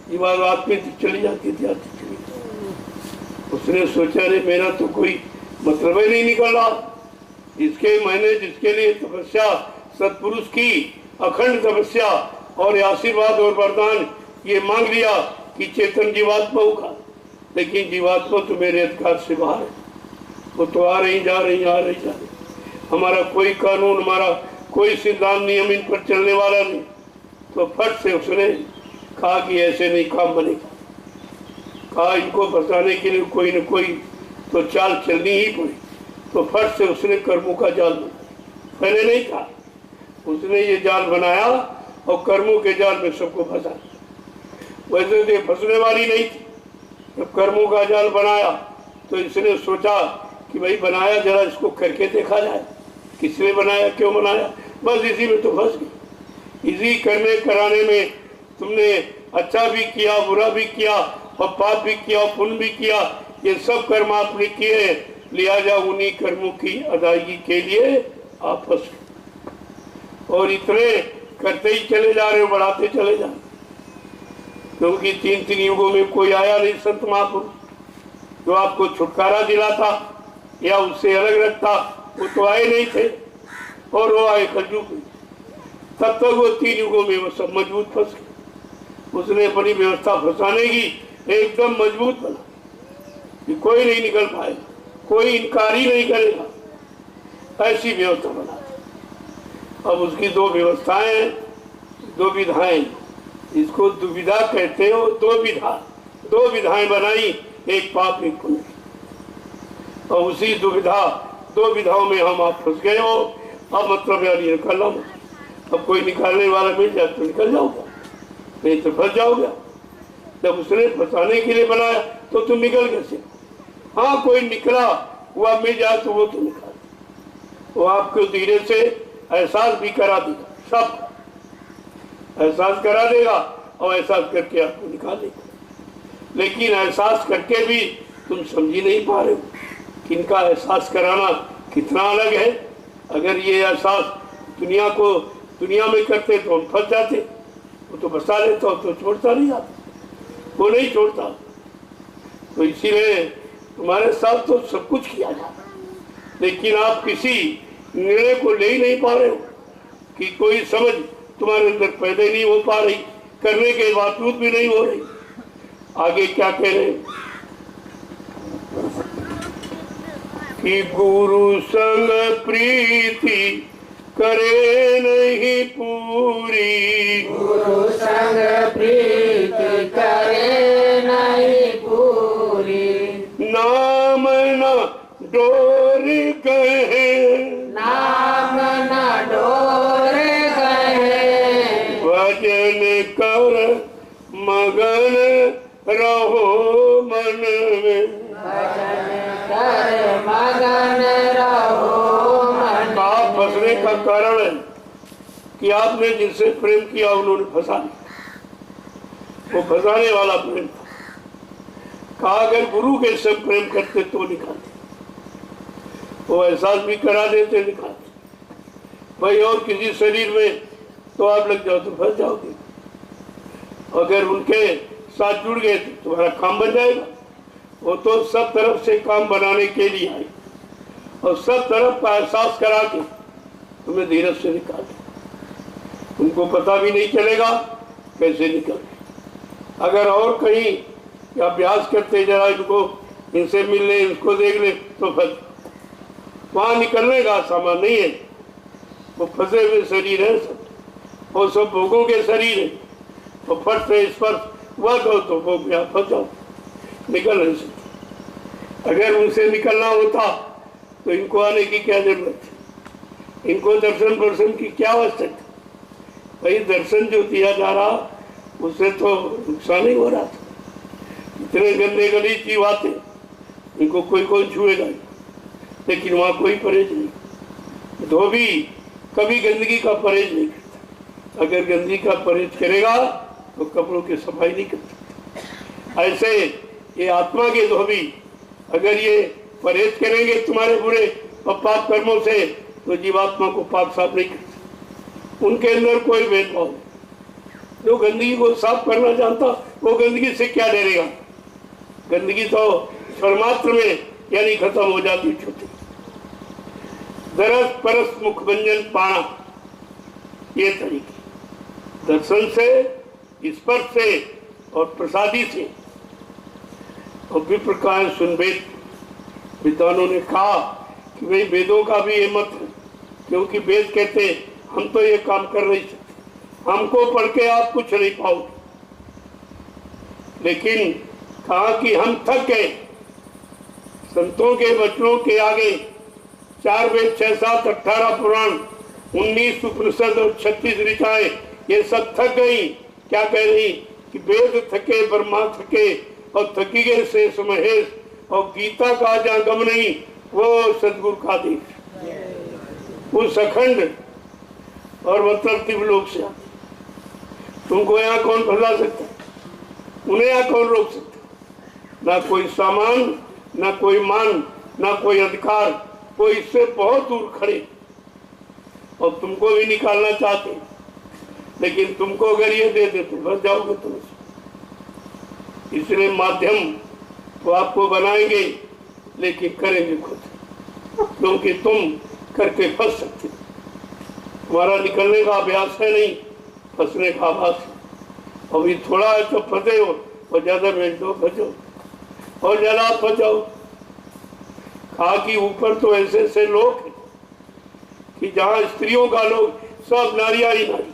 जीवात्मा चली जाती थी, आती चली जाती। उसने सोचा रे मेरा तो कोई मतलब ही नहीं निकल रहा, जिसके लिए तपस्या सत्पुरुष की अखंड तपस्या और आशीर्वाद और वरदान ये मांग लिया कि चेतन जीवात्मा होगा, लेकिन जीवात्मा तो मेरे अधिकार से बाहर है। वो तो आ रही जा रही हमारा कोई कानून, हमारा कोई सिद्धांत नियम इन पर चलने वाला नहीं। तो फट से उसने कहा कि ऐसे नहीं काम बनेगा, कहा इनको फंसाने के लिए कोई न कोई तो चाल चलनी ही पड़ी। तो फट से उसने कर्मों का जाल बनाया, पहले नहीं था, उसने ये जाल बनाया और कर्मों के जाल में सबको फंसा। वैसे तो फंसने वाली नहीं थी, जब कर्मों का जाल बनाया तो इसने सोचा कि भाई बनाया जरा इसको करके देखा जाए, किसने बनाया, क्यों बनाया, बस इसी में तो फंस गई। इसी करने कराने में तुमने अच्छा भी किया बुरा भी किया और पाप भी किया और पुण्य भी किया, ये सब कर्म आपने किए, लिहाजा उन्हीं कर्मों की अदायगी के लिए आप फंस गए और इतने करते ही चले जा रहे हो, बढ़ाते चले जा रहे, क्योंकि 3 युगों में कोई आया नहीं संत महापुरुष जो आपको छुटकारा दिलाता या उससे अलग रखता, वो तो आए नहीं थे और वो आए कलयुग में। तब तक वो 3 युगों में वो सब मजबूत फंस गए। उसने अपनी व्यवस्था फंसाने की एकदम मजबूत बना कि कोई नहीं निकल पाएगा, कोई इनकार ही नहीं करेगा, ऐसी व्यवस्था बना। अब उसकी 2 व्यवस्थाएं हैं, 2 विधाएं, इसको दुविधा कहते हो। 2 विधाएं बनाई, एक पाप एक पुण्य, और उसी 2 विधाओं में हम आप फंस गए हो। अब मतलब यार निकल लो, अब कोई निकालने वाला मिल जाए तो निकल जाओगे, नहीं तो फंस जाओगे। जब उसने फंसाने के लिए बनाया तो तुम निकल कैसे? हाँ, कोई निकला हुआ मिल जाए तो वो तो निकाल, वो आपको धीरे से एहसास भी करा देगा, सब एहसास करा देगा और एहसास करके आपको निकाल देगा। लेकिन एहसास करके भी तुम समझ ही नहीं पा रहे हो कि इनका एहसास कराना कितना अलग है। अगर ये एहसास दुनिया में करते तो हम फंस जाते, वो तो बसा लेता तो छोड़ता नहीं आता, वो नहीं छोड़ता। तो इसीलिए तुम्हारे साथ तो सब कुछ किया जाता, लेकिन आप किसी निर्णय को ले ही नहीं पा रहे हो कि कोई समझ तुम्हारे अंदर पैदा नहीं हो पा रही, करने के बावजूद भी नहीं हो रही। आगे क्या कह रहे हैं कि गुरु संग प्रीति करे नहीं पूरी, गुरु संग प्रीति करे नहीं पूरी, नाम न डोर कहे, नाम न डोर कहे, भजन कर मगन रहो मन में, भजन कर मगन रहो मन। आप फंसने का कारण है कि आपने जिनसे प्रेम किया उन्होंने फंसा दिया, वो फंसाने वाला प्रेम था। कहा अगर गुरु के संग प्रेम करते तो निकालते, वो एहसास भी करा देते, निकालते। भाई और किसी शरीर में तो आप लग जाओ तो फंस जाओगे, अगर उनके साथ जुड़ गए तो तुम्हारा काम बन जाएगा। वो तो सब तरफ से काम बनाने के लिए आए और सब तरफ का एहसास करा के तुम्हें धीरज से निकाल दे, तुमको पता भी नहीं चलेगा कैसे निकल। अगर और कहीं अभ्यास करते जरा इनको, इनसे मिल ले, इसको देख ले तो फंस, वहां निकलने का सामान नहीं है। वो फंसे हुए शरीर है सब, वो सब भोगों के शरीर है, और फट से स्पर्श हुआ तो भोग में फंस जाओ, निकल नहीं सकते। अगर उनसे निकलना होता तो इनको आने की क्या जरूरत है, इनको दर्शन की क्या आवश्यकता? भाई दर्शन जो दिया जा रहा उससे तो नुकसान ही हो रहा था। इतने गंदे गलीज की बातें, इनको कोई छुएगा, लेकिन वहाँ कोई परहेज नहीं। धोबी कभी गंदगी का परहेज नहीं करता, अगर गंदगी का परहेज करेगा तो कपड़ों की सफाई नहीं कर सकता। ऐसे ये आत्मा के धोबी अगर ये परहेज करेंगे तुम्हारे बुरे और पाप कर्मों से, तो जीवात्मा को पाप साफ नहीं कर सकते। उनके अंदर कोई भेदभाव नहीं। जो गंदगी को साफ करना जानता वो गंदगी से क्या डरेगा? गंदगी तो क्षणमात्र में यानी खत्म हो जाती छूटी। दरस परस मुख भंजन पाना, ये तरीके दर्शन से, स्पर्श से और प्रसादी से। और विप्र का सुन वेद, विद्वानों ने कहा कि भाई वेदों का भी ये मत है, क्योंकि वेद कहते हम तो ये काम कर नहीं सकते, हमको पढ़ के आप कुछ नहीं पाओगे। लेकिन कहा कि हम थक गए संतों के वचनों के आगे। 4 वेद, 6, 7, 18 पुराण, 19 उपनिषद और 36 ऋचाएं, ये सब थक गई। क्या कह रही कि वेद थके, ब्रह्मा थके और थकी गए शेष महेश, और गीता का जहाँ गम नहीं वो सदगुरु का देश, उस अखंड और मतलब दिव्यलोक से। तुमको यहाँ कौन फंसा सकता है? उन्हें यहाँ कौन रोक सकता? ना कोई सामान, ना कोई मान, ना कोई अधिकार, कोई इससे बहुत दूर खड़े और तुमको भी निकालना चाहते, लेकिन तुमको अगर ये दे दे तो बच जाओगे तुम। इसलिए माध्यम तो आपको बनाएंगे, लेकिन करेंगे खुद, क्योंकि तुम करके फंस सकते। तुम्हारा निकलने का अभ्यास है नहीं, फंसने का आभास है। अभी थोड़ा है तो फंसे हो और ज्यादा मिनट दो फंसो और ज्यादा फंसाओ। कहा कि ऊपर तो ऐसे ऐसे लोग हैं कि जहाँ स्त्रियों का लोग सब नारियां ही नारी।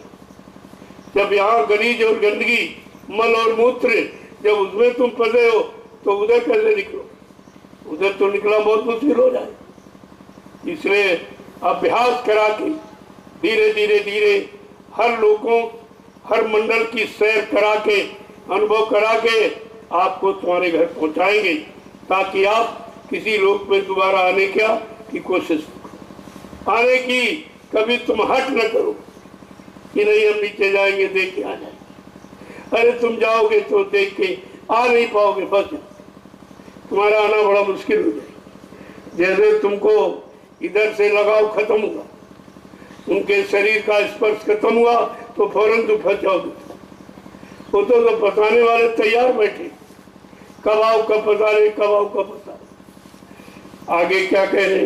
जब यहाँ गलीज और गंदगी, मल और मूत्र, जब उसमें तुम फंसे हो तो उधर कैसे निकलो? उधर तो निकला बहुत मुश्किल हो जाए। इसलिए अभ्यास करा के धीरे धीरे धीरे हर लोगों, हर मंडल की सैर करा के, अनुभव करा के आपको तुम्हारे घर पहुंचाएंगे, ताकि आप किसी लोक में दोबारा आने की कोशिश करो। आने की कभी तुम हट न करो कि नहीं हम नीचे जाएंगे देख के आ जाएंगे। अरे तुम जाओगे तो देख के आ नहीं पाओगे, बस तुम्हारा आना बड़ा मुश्किल हो जाए। जैसे तुमको इधर से लगाव खत्म हुआ, उनके शरीर का स्पर्श खत्म हुआ तो फौरन तुम फंस जाओगे। वो तो फंसाने वाले तैयार बैठे, कब आओ कब फंसा रहे, कब आओ कब फंसा। आगे क्या कह रहे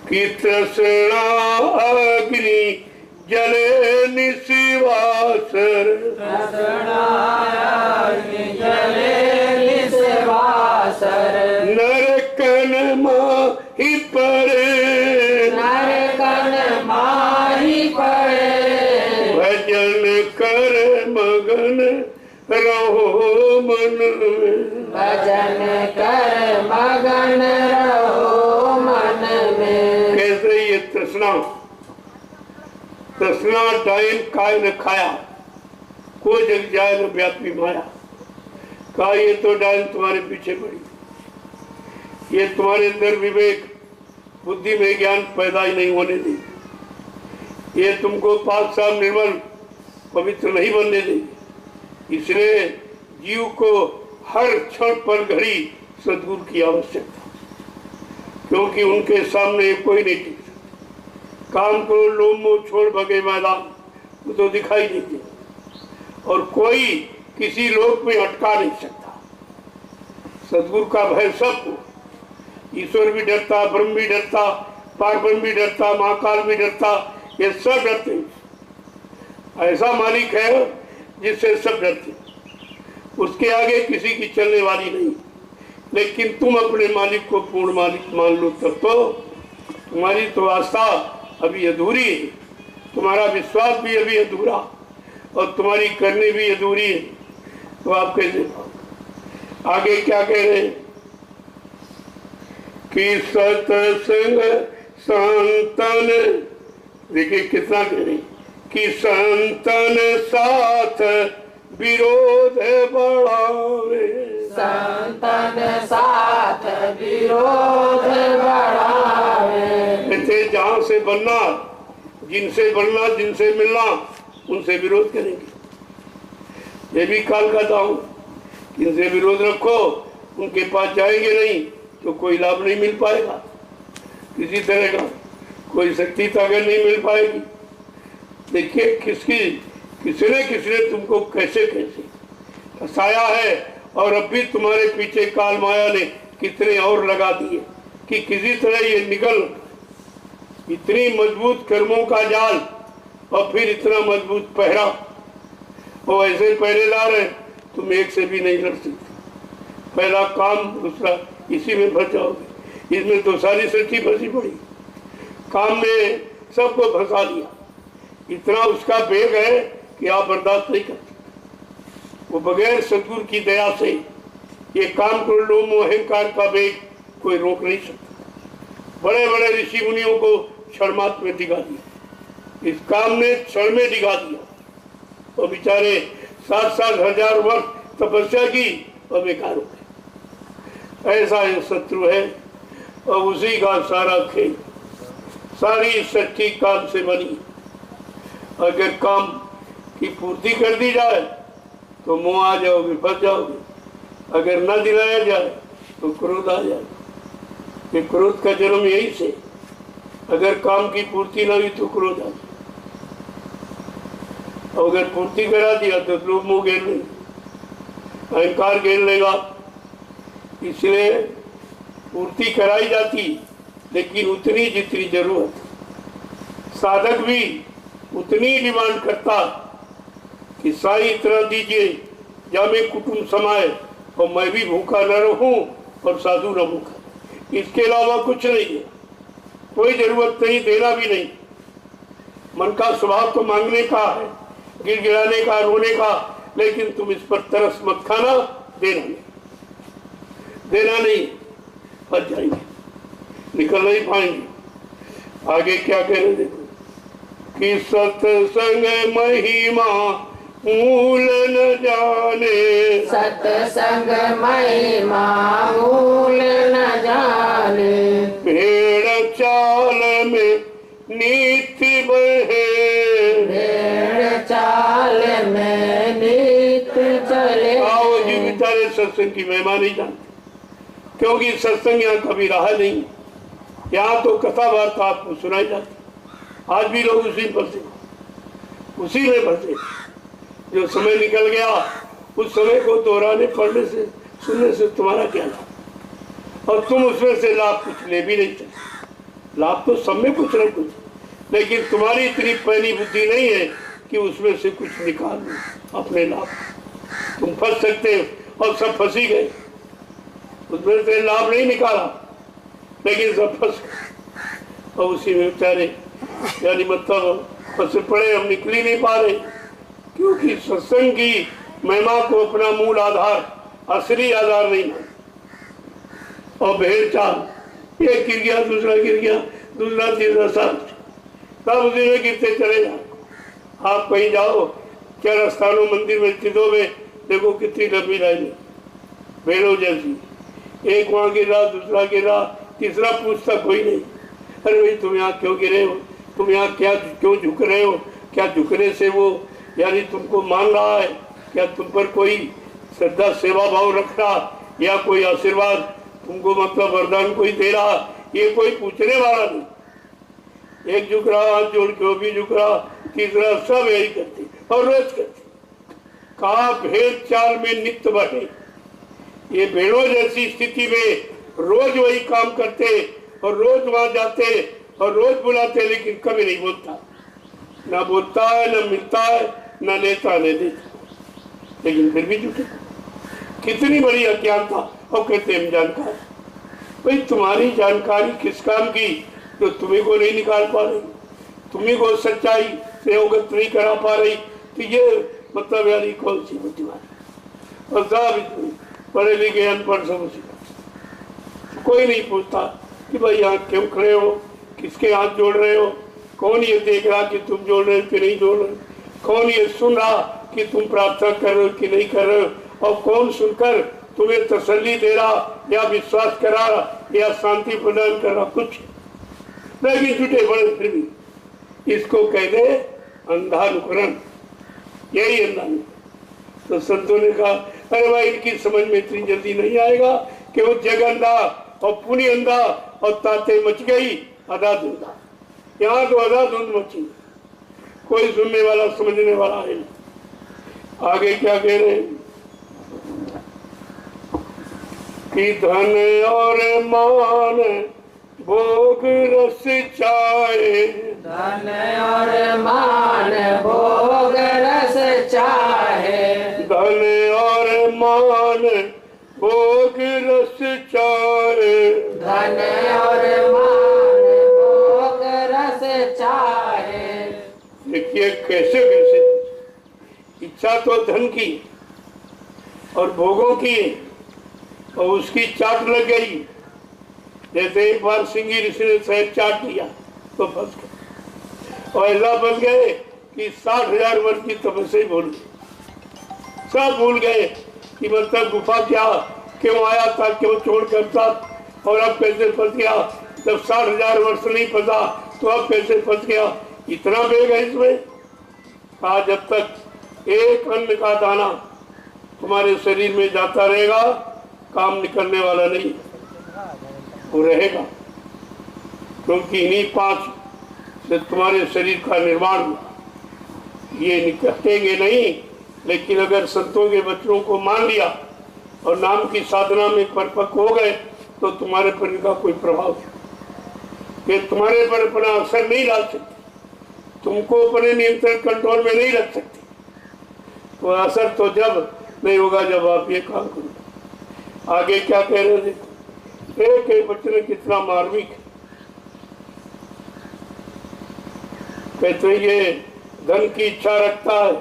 कि तृष्णा अग्नि जले निशिवासर, नरकन माही पड़े, भजन कर मगन रहो मन में, भजन कर मगन रहो मन में। कैसे ये तृष्णा डाइन काय न खाया, कोई जग जाए न व्यापी माया। कहा ये तो डाइन तुम्हारे पीछे पड़ी, ये तुम्हारे अंदर विवेक बुद्धि में ज्ञान पैदा ही नहीं होने देगी, ये तुमको पाक साफ निर्मल पवित्र नहीं बनने देगी। इसलिए जीव को हर क्षण पर घड़ी सद्गुरु की आवश्यकता, क्योंकि उनके सामने कोई नहीं टिक सकता। काम करो लोम मोह छोड़ भगे मैदान, वो तो दिखाई देते, और कोई किसी लोक में अटका नहीं सकता। सद्गुरु का भय सबको, ईश्वर भी डरता, ब्रह्म भी डरता, पारब्रह्म भी डरता, महाकाल भी डरता, ये सब डरते। ऐसा मालिक है जिससे सब डरते, उसके आगे किसी की चलने वाली नहीं। लेकिन तुम अपने मालिक को पूर्ण मालिक मान लो, तब तो तुम्हारी तो आस्था अभी अधूरी है, तुम्हारा विश्वास भी अभी अधूरा, और तुम्हारी करनी भी अधूरी है। तो आप कैसे आगे क्या कह रहे हैं कि सत्संग संतन, देखिए कितना कह रहे कि संतन साथ विरोध बढ़ावे, संतन साथ विरोध बढ़ावे। ऐसे जहाँ से बनना, जिनसे बनना, जिनसे मिलना, उनसे विरोध करेंगे। ये भी काल का दाव, इनसे विरोध रखो, उनके पास जाएंगे नहीं तो कोई लाभ नहीं मिल पाएगा, किसी तरह का कोई शक्ति ताकत नहीं मिल पाएगी। देखिए किसने तुमको कैसे कैसे फंसाया है, और अब भी तुम्हारे पीछे काल माया ने कितने और लगा दिए कि किसी तरह ये निकल। इतनी मजबूत कर्मों का जाल और फिर इतना मजबूत पहरा, और ऐसे पहरेदार है तुम एक से भी नहीं लड़ सकते। पहला काम, दूसरा इसी में फंस जाओगे। इसमें तो सारी सृष्टि फंसी पड़ी, काम ने सबको फंसा दिया। इतना उसका वेग है कि आप बर्दाश्त नहीं कर सकते। वो बगैर सद्गुरु की दया से ये काम को लोभ मोह अहंकार का वेग कोई रोक नहीं सकता। बड़े बड़े ऋषि मुनियों को क्षण मात्र में दिखा दिया, इस काम ने क्षण में दिखा दिया, और बेचारे 7-7 हजार वर्ष तपस्या की और बेकार हो गए। ऐसा ये शत्रु है, और उसी का सारा खेल, सारी सृष्टि काम से बनी। अगर काम की पूर्ति कर दी जाए तो मुँह आ जाओगे, फंस जाओगे। अगर न दिलाया जाए तो क्रोध आ जाए। ये क्रोध का जन्म यही से, अगर काम की पूर्ति न हुई तो क्रोध आ जाए, और अगर पूर्ति करा दिया तो लोभ मोह घेर लेंगे, अहंकार घेर लेगा। इसलिए पूर्ति कराई जाती, लेकिन उतनी जितनी जरूरत। साधक भी उतनी डिमांड करता कि साई इतना दीजिए या मैं कुटुंब समाए और मैं भी भूखा न रहूं और साधु न भूखा, इसके अलावा कुछ नहीं है। कोई जरूरत नहीं, देना भी नहीं। मन का स्वभाव तो मांगने का है, गिड़गिड़ाने का, रोने का, लेकिन तुम इस पर तरस मत खाना, देना नहीं, देना नहीं, फंस जाएंगे, निकल नहीं पाएंगे। आगे क्या कह रहे देखो कि सत्संग महिमा मूल न जाने, सत्संग महिमा मूल न जाने, भेड़ चाल में नीति बहे, भेड़ चाल में नीत चले। आओ जी बेचारे सत्संग की महिमा नहीं जानते, क्योंकि सत्संग यहाँ कभी रहा नहीं। यहाँ तो कथा वार्ता आपको सुनाई जाती, आज भी लोग उसी में फंसे। जो समय निकल गया उस समय को दोहराने, पढ़ने से, सुनने से तुम्हारा क्या लाभ, और तुम उसमें से लाभ कुछ ले भी नहीं सकते। लाभ तो सब में कुछ न कुछ, लेकिन तुम्हारी इतनी पैनी बुद्धि नहीं है कि उसमें से कुछ निकाल लो अपने लाभ। तुम फंस सकते हो और सब फंसी गए, उसमें से लाभ नहीं निकाला, लेकिन सब फंस गए और उसी में बेचारे यानी मतलब फंसे पड़े। हम निकल ही नहीं पा रहे, क्योंकि सत्संग की महिमा को अपना मूल आधार, असली आधार नहीं माना। और भेड़ चाल, एक गिर गया, दूसरा गिर गया, दूसरा तीसरा, सब उसी में गिरते चले जाओ। आप कहीं जाओ, चार स्थानों मंदिर में, चिदों में देखो कितनी लंबी लाइन, भेड़ों जैसी। एक वहां गिरा, दूसरा गिरा, तीसरा पूछता कोई नहीं, अरे भाई तुम यहाँ क्यों गिरे हो, तुम यहाँ क्या क्यों झुक रहे हो, क्या झुकने से वो यानी तुमको मान रहा है, क्या तुम पर कोई श्रद्धा सेवा भाव रख रहा, या कोई आशीर्वाद तुमको मतलब वरदान कोई दे रहा, ये कोई पूछने वाला नहीं। एक झुक रहा, हाथ जोड़ के वो भी झुक रहा, तीसरा, सब यही करते और रोज करते। कहा भेड़ चाल में नित्य बढ़े, ये भेड़ों जैसी स्थिति में रोज वही काम करते और रोज वहां जाते और रोज बुलाते, लेकिन कभी नहीं बोलता, ना बोलता है, ना मिलता है, ना लेता न देता, लेकिन फिर भी जुटे। कितनी बड़ी अज्ञानता, और कहते हम जानकार। भाई तुम्हारी जानकारी किस काम की जो तुम्हें को नहीं निकाल पा रही, तुम्हें को सच्चाई से अवगत नहीं करा पा रही, तो ये मतलब यानी कौन सी बुद्धिमानी। और सब पढ़े लिखे अनपढ़ सब उसी, कोई नहीं पूछता कि भाई यहाँ क्यों खड़े हो, किसके हाथ जोड़ रहे हो, कौन ये देख रहा कि तुम जोड़ रहे हो कि नहीं जोड़ रहे, कौन ये सुन रहा कि तुम प्रार्थना कर रहे हो कि नहीं कर रहे हो, और कौन सुनकर तुम्हें तसल्ली दे रहा या विश्वास करा रहा या शांति प्रदान कर रहा, कुछ नहीं, जुटे बड़े फिर भी। इसको कह दे अंधानुकरण, यही अंधानुकरण। तो संतों ने कहा अरे भाई इनकी समझ में इतनी जल्दी नहीं आएगा कि वो जग अंधा और पुण्य अंधा और ताते मच गई आधा धुंधा। यहाँ तो आधा धुंध मची, कोई सुनने वाला समझने वाला है। आगे क्या कह रहे हैं कि धन और मान भोग रस चाहे, धन और मान भोग रस चाहे, धन और मान भोग रस चाहे, धन और मान भोग रस चाहे। देखिए कैसे कैसे इच्छा तो धन की और भोगों की, और उसकी चाट लग गई। जैसे एक बार सिंगी ऋषि ने शहद चाट लिया तो फंस गए, और ऐसा फंस गए कि 60,000 वर्ष की तपस्या भूल गए। सब भूल गए कि मतलब गुफा क्या, क्यों आया था, क्यों छोड़ करता, और अब कैसे फंस गया। जब 60,000 वर्ष नहीं फंसा तो अब कैसे फंस गया। इतना बेग है इसमें। कहा जब तक एक अन्न का दाना तुम्हारे शरीर में जाता रहेगा, काम निकलने वाला नहीं, वो रहेगा, क्योंकि इन्हीं 5 से तुम्हारे शरीर का निर्माण हुआ। ये निकलेंगे नहीं, लेकिन अगर संतों के वचनों को मान लिया और नाम की साधना में परिपक्व हो गए तो तुम्हारे पर इनका कोई प्रभाव नहीं, ये तुम्हारे पर अपना असर नहीं डाल सकते, तुमको अपने नियंत्रण कंट्रोल में नहीं रख सकते। तो असर तो जब नहीं होगा जब आप ये काम करो। आगे क्या कह रहे थे? एक एक वचन कितना मार्मिक है। कहते ये धन की इच्छा रखता है,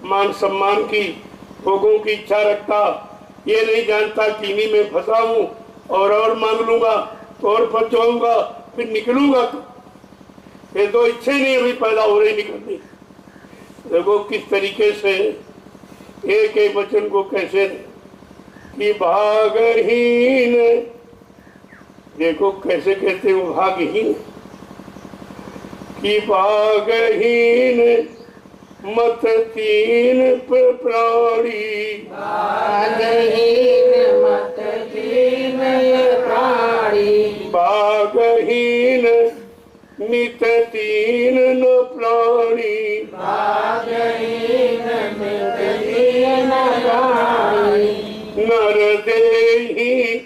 मान सम्मान की, भोगों की इच्छा रखता, ये नहीं जानता कि इन्हीं में फंसा हूं और मांग लूंगा तो और फंस जाऊंगा, फिर निकलूंगा। ये 2 इच्छे नहीं अभी पैदा हो रही निकलनी। देखो किस तरीके से एक एक वचन को कैसे कि भागहीन, देखो कैसे कहते हो भागहीन, कि भागहीन मत 3 प्राणी, भागहीन मत 3 प्राणी, भागहीन नित 3 न प्राणी, भागहीन नित 3 प्राणी, नर देही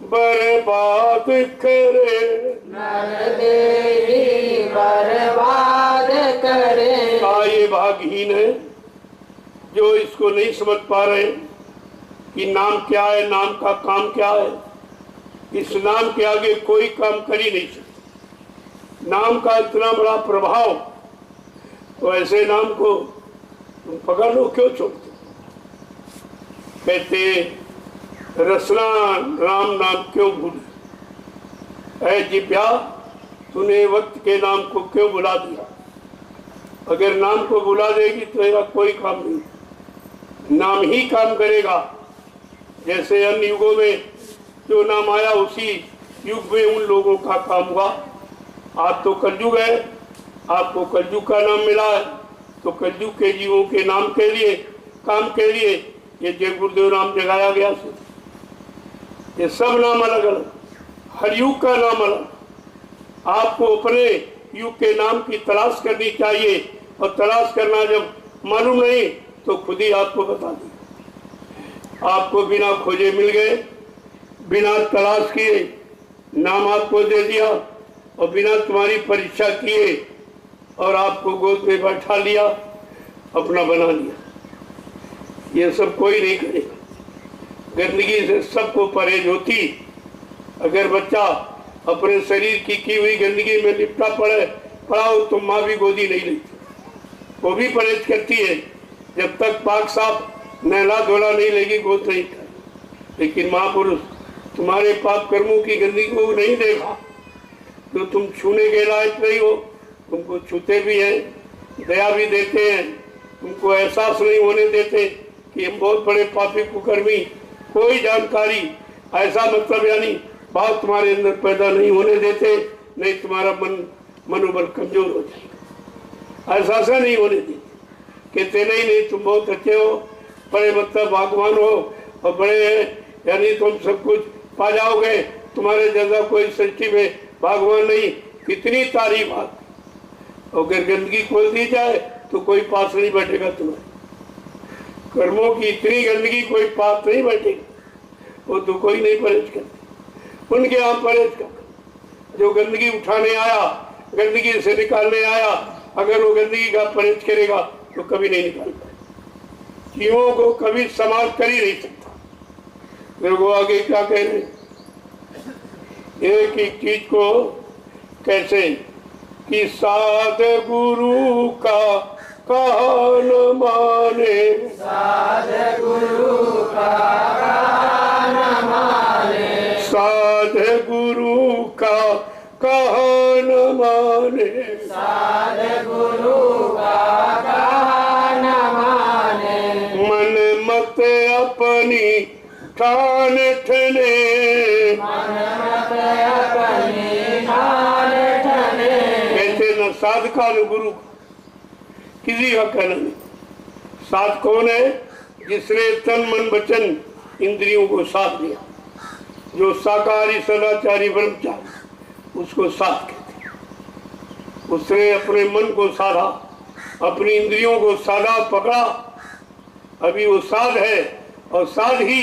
बर्बाद करे, नर देही बर्बाद करे। ये भागहीन है जो इसको नहीं समझ पा रहे कि नाम क्या है, नाम का काम क्या है। इस नाम के आगे कोई काम कर ही नहीं सकते। नाम का इतना बड़ा प्रभाव, तो ऐसे नाम को तुम पकड़ लो, क्यों छोड़ते? कहते रसना राम नाम क्यों भूली, ऐ जिभ्या तूने वक्त के नाम को क्यों बुला दिया। अगर नाम को बुला देगी तो इसका कोई काम नहीं, नाम ही काम करेगा। जैसे अन्य युगों में जो नाम आया उसी युग में उन लोगों का काम हुआ। आज तो कलयुग है, आपको कलयुग का नाम मिला है, तो कलयुग के जीवों के नाम के लिए, काम के लिए ये जय गुरुदेव नाम जगाया गया। ये सब नाम अलग अलग, हर युग का नाम अलग। आपको अपने युग के नाम की तलाश करनी चाहिए, और तलाश करना जब मालूम नहीं तो खुद ही आपको बता दें। आपको बिना खोजे मिल गए, बिना तलाश किए नाम आपको दे दिया, और बिना तुम्हारी परीक्षा किए और आपको गोद में बैठा लिया, अपना बना लिया। ये सब कोई नहीं करेगा। गंदगी से सबको परहेज होती। अगर बच्चा अपने शरीर की हुई गंदगी में लिपटा पड़ा हो तो माँ भी गोदी नहीं लेती, वो भी परहेज करती है। जब तक पाक साफ नहला धोला नहीं लेगी गोद नहीं कर। लेकिन महापुरुष तुम्हारे पाप कर्मों की गंदगी को नहीं देखा, तो तुम छूने के लायक नहीं हो। तुमको छूते भी हैं, दया भी देते हैं, तुमको एहसास नहीं होने देते कि हम बहुत बड़े पापी कुकर्मी। कोई जानकारी ऐसा मतलब यानी बात तुम्हारे अंदर पैदा नहीं होने देते, नहीं तुम्हारा मनोबल कमजोर हो जाएगा। ऐसा नहीं होने देते। कहते नहीं तुम बहुत अच्छे हो, बड़े मतलब भगवान हो और बड़े हैं, यानी तुम सब कुछ पा जाओगे, तुम्हारे जैसा कोई सृष्टि में भगवान नहीं। कितनी तारीफ आती। अगर गंदगी खोल दी जाए तो कोई पास नहीं बैठेगा तुम्हारे। कर्मों की इतनी गंदगी कोई पास नहीं बैठेगा, वो तो कोई नहीं परहेज करते। उनके यहाँ परहेज कर। जो गंदगी उठाने आया, गंदगी से निकालने आया, अगर वो गंदगी का परहेज करेगा तो कभी नहीं निकाल पाए। जीवों को कभी समाज कर ही नहीं सकता। देखो आगे क्या कह रहे हैं, एक एक चीज को कैसे कि साध गुरु का कहा न माने, साध गुरु का कहा न माने, साध गुरु का कहा न माने, साध गुरु का कहा न माने, मन मत अपनी ठान ठने, मन मत अपनी ठान ठने। कैसे न साध का न गुरु का, किसी का कहना नहीं। साध कौन है? जिसने तन मन वचन इंद्रियों को साथ दिया, जो शाकाहारी सदाचारी ब्रह्मचारी उसको साथ कहते हैं। उसने अपने मन को साधा, अपनी इंद्रियों को साधा पकड़ा, अभी वो साध है और साध ही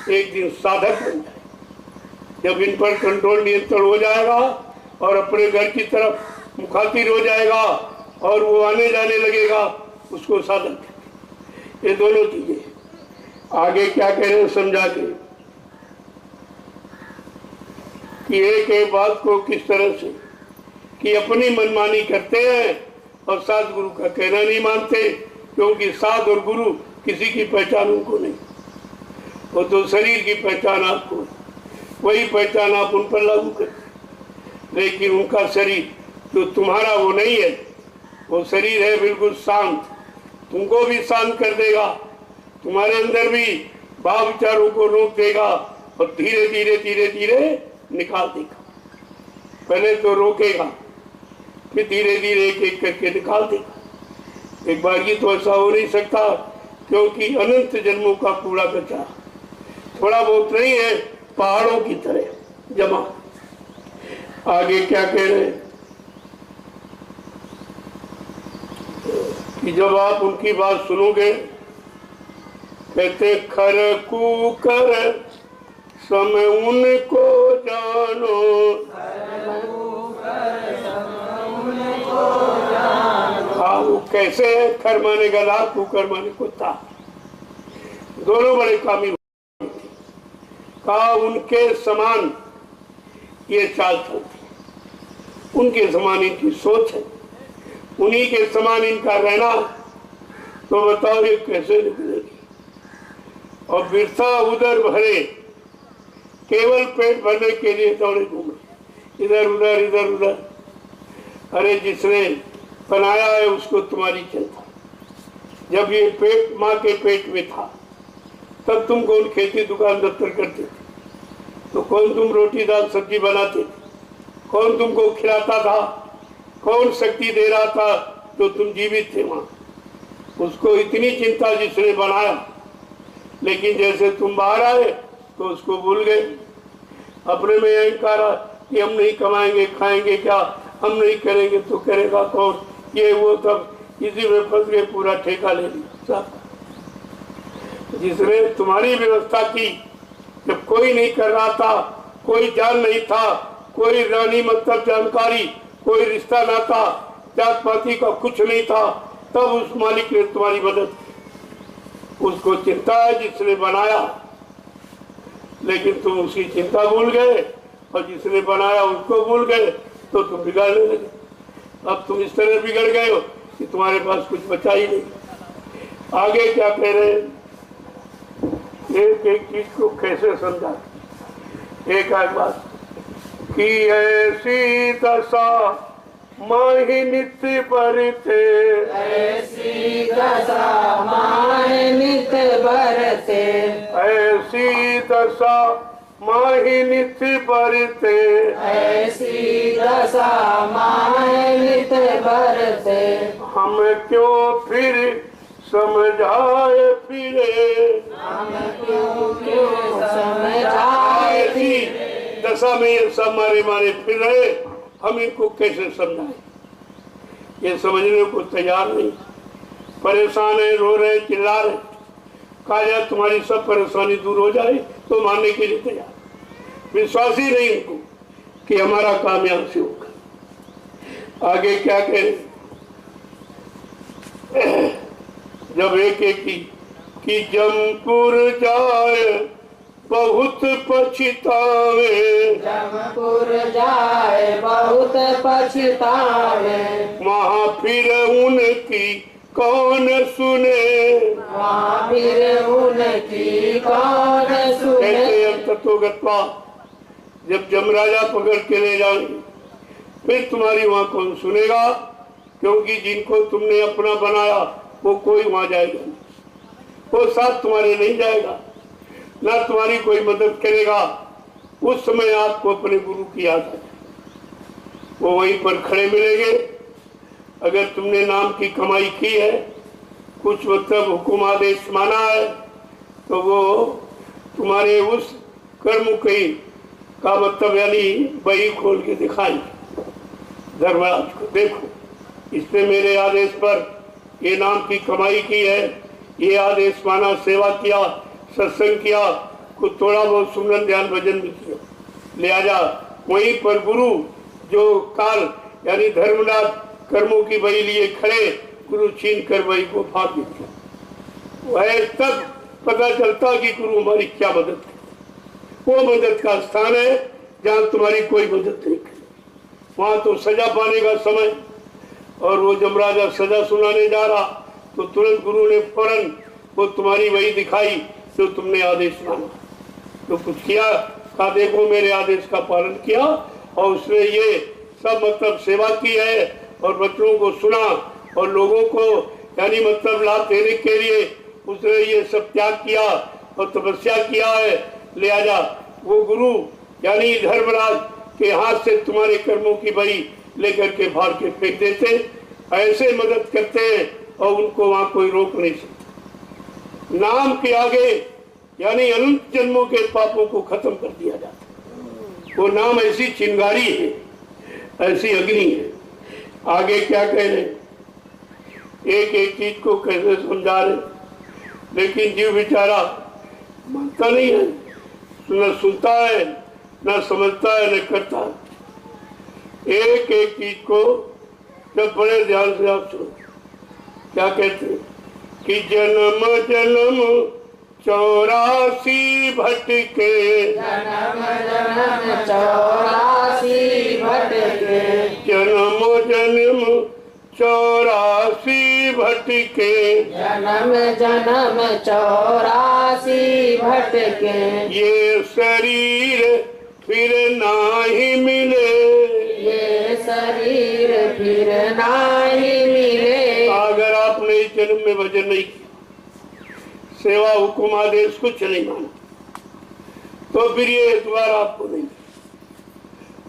एक दिन साधक बन जाए। जब इन पर कंट्रोल नियंत्रण हो जाएगा और अपने घर की तरफ मुखातिर हो जाएगा और वो आने जाने लगेगा, उसको साधक कहते हैं। ये दोनों चीजें आगे क्या कह रहे हैं समझा के कि एक एक बात को किस तरह से कि अपनी मनमानी करते हैं और साध गुरु का कहना नहीं मानते, क्योंकि साध और गुरु किसी की पहचान उनको नहीं, वो तो शरीर की पहचान आपको, वही पहचान आप उन पर लागू करते। लेकिन उनका शरीर जो तुम्हारा वो नहीं है, वो शरीर है बिल्कुल शांत, तुमको भी शांत कर देगा, तुम्हारे अंदर भी भाव विचारों को रोक देगा और धीरे धीरे धीरे धीरे निकाल देगा। पहले तो रोकेगा, फिर धीरे धीरे एक एक करके निकाल देगा। एक बार ये तो ऐसा हो नहीं सकता, क्योंकि अनंत जन्मों का कूड़ा कचरा थोड़ा बहुत नहीं है, पहाड़ों की तरह जमा। आगे क्या कह रहे हैं कि जब आप उनकी बात सुनोगे, कहते खर कुकर सम उनको जानो, हाँ वो कैसे है, खर माने गला, कुकर माने कुत्ता, दोनों बड़े कामी का उनके समान ये चाल चलती, उनके समान इनकी सोच है, उन्हीं के समान इनका रहना, तो बताओ ये कैसे निकलेगी। और बिरसा उधर भरे, केवल पेट भरने के लिए दौड़े घूमे इधर उधर इधर उधर। अरे जिसने बनाया है उसको तुम्हारी चिंता। जब ये पेट माँ के पेट में था तब तुम कौन खेती दुकान दफ्तर करते थे, तो कौन तुम रोटी दाल सब्जी बनाते थे, कौन तुमको खिलाता था, कौन शक्ति दे रहा था तो तुम जीवित थे वहां। उसको इतनी चिंता जिसने बनाया, लेकिन जैसे तुम बाहर आए तो उसको भूल गए। अपने में अहंकार कि हम नहीं कमाएंगे खाएंगे क्या, हम नहीं करेंगे तो करेगा कौन, ये वो सब इसी में फंस गए, पूरा ठेका ले लिया। जिसने तुम्हारी व्यवस्था की, जब कोई नहीं कर रहा था, कोई जान नहीं था, कोई रानी मतलब जानकारी, कोई रिश्ता नाता जात पाती का कुछ नहीं था, तब उस मालिक ने तुम्हारी मदद की। उसको चिंता है जिसने बनाया, लेकिन तुम उसकी चिंता भूल गए और जिसने बनाया उसको भूल गए, तो तुम बिगाड़ने लगे। अब तुम इस तरह बिगड़ गए हो कि तुम्हारे पास कुछ बचा ही नहीं। आगे क्या कह रहे हैं, एक एक चीज को कैसे समझा। एक बात कि ऐसी दशा माही नित्य बरते, ऐसी दशा माहि नित्य बरते, ऐसी दशा माही नित्य बरते, ऐसी दशा माहि नित्य बरते। हम क्यों फिर समझाए फिरे, हम क्यों क्यों समझाए ऐसी दशा में ये सब मारे मारे फिर रहे, हम इनको कैसे समझाएं। ये समझने को तैयार नहीं, परेशान है, रो रहे, चिल्ला रहे। कहा जाए तुम्हारी सब परेशानी दूर हो जाए तो मानने के लिए तैयार, विश्वास ही नहीं उनको कि हमारा काम यहाँ से होगा। आगे क्या कहें, जब एक एक की जमपुर जाए बहुत पछतावे, जमपुर जाए बहुत पछतावे, वहाँ फिर उनकी कौन सुने, वहाँ फिर उनकी कौन सुने। कहते हैं तत्वगत्वा, जब जमराजा पकड़ के ले जाएंगे फिर तुम्हारी वहाँ कौन सुनेगा, क्योंकि जिनको तुमने अपना बनाया वो कोई वहाँ जाएगा नहीं, वो साथ तुम्हारे नहीं जाएगा, ना तुम्हारी कोई मदद करेगा। उस समय आपको अपने गुरु की याद आ जाए, वो वहीं पर खड़े मिलेंगे। अगर तुमने नाम की कमाई की है, कुछ मतलब हुक्म आदेश माना है, तो वो तुम्हारे उस कर्म की का मतलब यानी बही खोल के दिखाई धर्मराज को, देखो इसने मेरे आदेश पर ये नाम की कमाई की है, ये आदेश माना, सेवा किया, सत्संग किया, कुछ थोड़ा बहुत सुमरन ध्यान भजन भी किया, लिहाजा वहीं पर गुरु जो काल यानी धर्मराज कर्मों की बही लिए खड़े, गुरु छीन कर बही को फाड़ देते। वह तब पता चलता कि गुरु हमारी क्या मदद है। वो मदद का स्थान है जहाँ तुम्हारी कोई मदद नहीं करे, वहां तो सजा पाने का समय। और वो जब राजा सजा सुनाने जा रहा तो तुरंत गुरु ने फौरन वो तुम्हारी वही दिखाई जो तुमने आदेश माना, तो कुछ किया, कहा देखो मेरे आदेश का पालन किया, और उसने ये सब मतलब सेवा की है और बच्चों को सुना और लोगों को यानी मतलब लाभ देने के लिए उसने ये सब त्याग किया और तपस्या किया है। लिहाजा वो गुरु यानी धर्मराज के हाथ से तुम्हारे कर्मों की बही लेकर के फाड़ के फेंक देते, ऐसे मदद करते हैं और उनको वहां कोई रोक नहीं सकता। नाम के आगे यानी अनंत जन्मों के पापों को खत्म कर दिया जाता है। वो नाम ऐसी चिंगारी है, ऐसी अग्नि है। आगे क्या कह रहे, एक एक चीज को कैसे समझा रहे, लेकिन जीव बेचारा मानता नहीं है, न सुनता है, न समझता है, न करता है। एक एक चीज को जब बड़े ध्यान से आप सुनो, क्या कहते हैं कि जन्म जन्म 84 भटके, जन्म जन्म 84 भटके, जन्म जन्म 84 भटके, जन्म जन्म 84 भटके, ये शरीर फिर नाही मिले, ये शरीर फिर नाही मिले। अगर आपने इस जन्म में भजन नहीं किया, सेवा हुकुम आदेश कुछ नहीं माना, तो फिर ये द्वार आपको नहीं,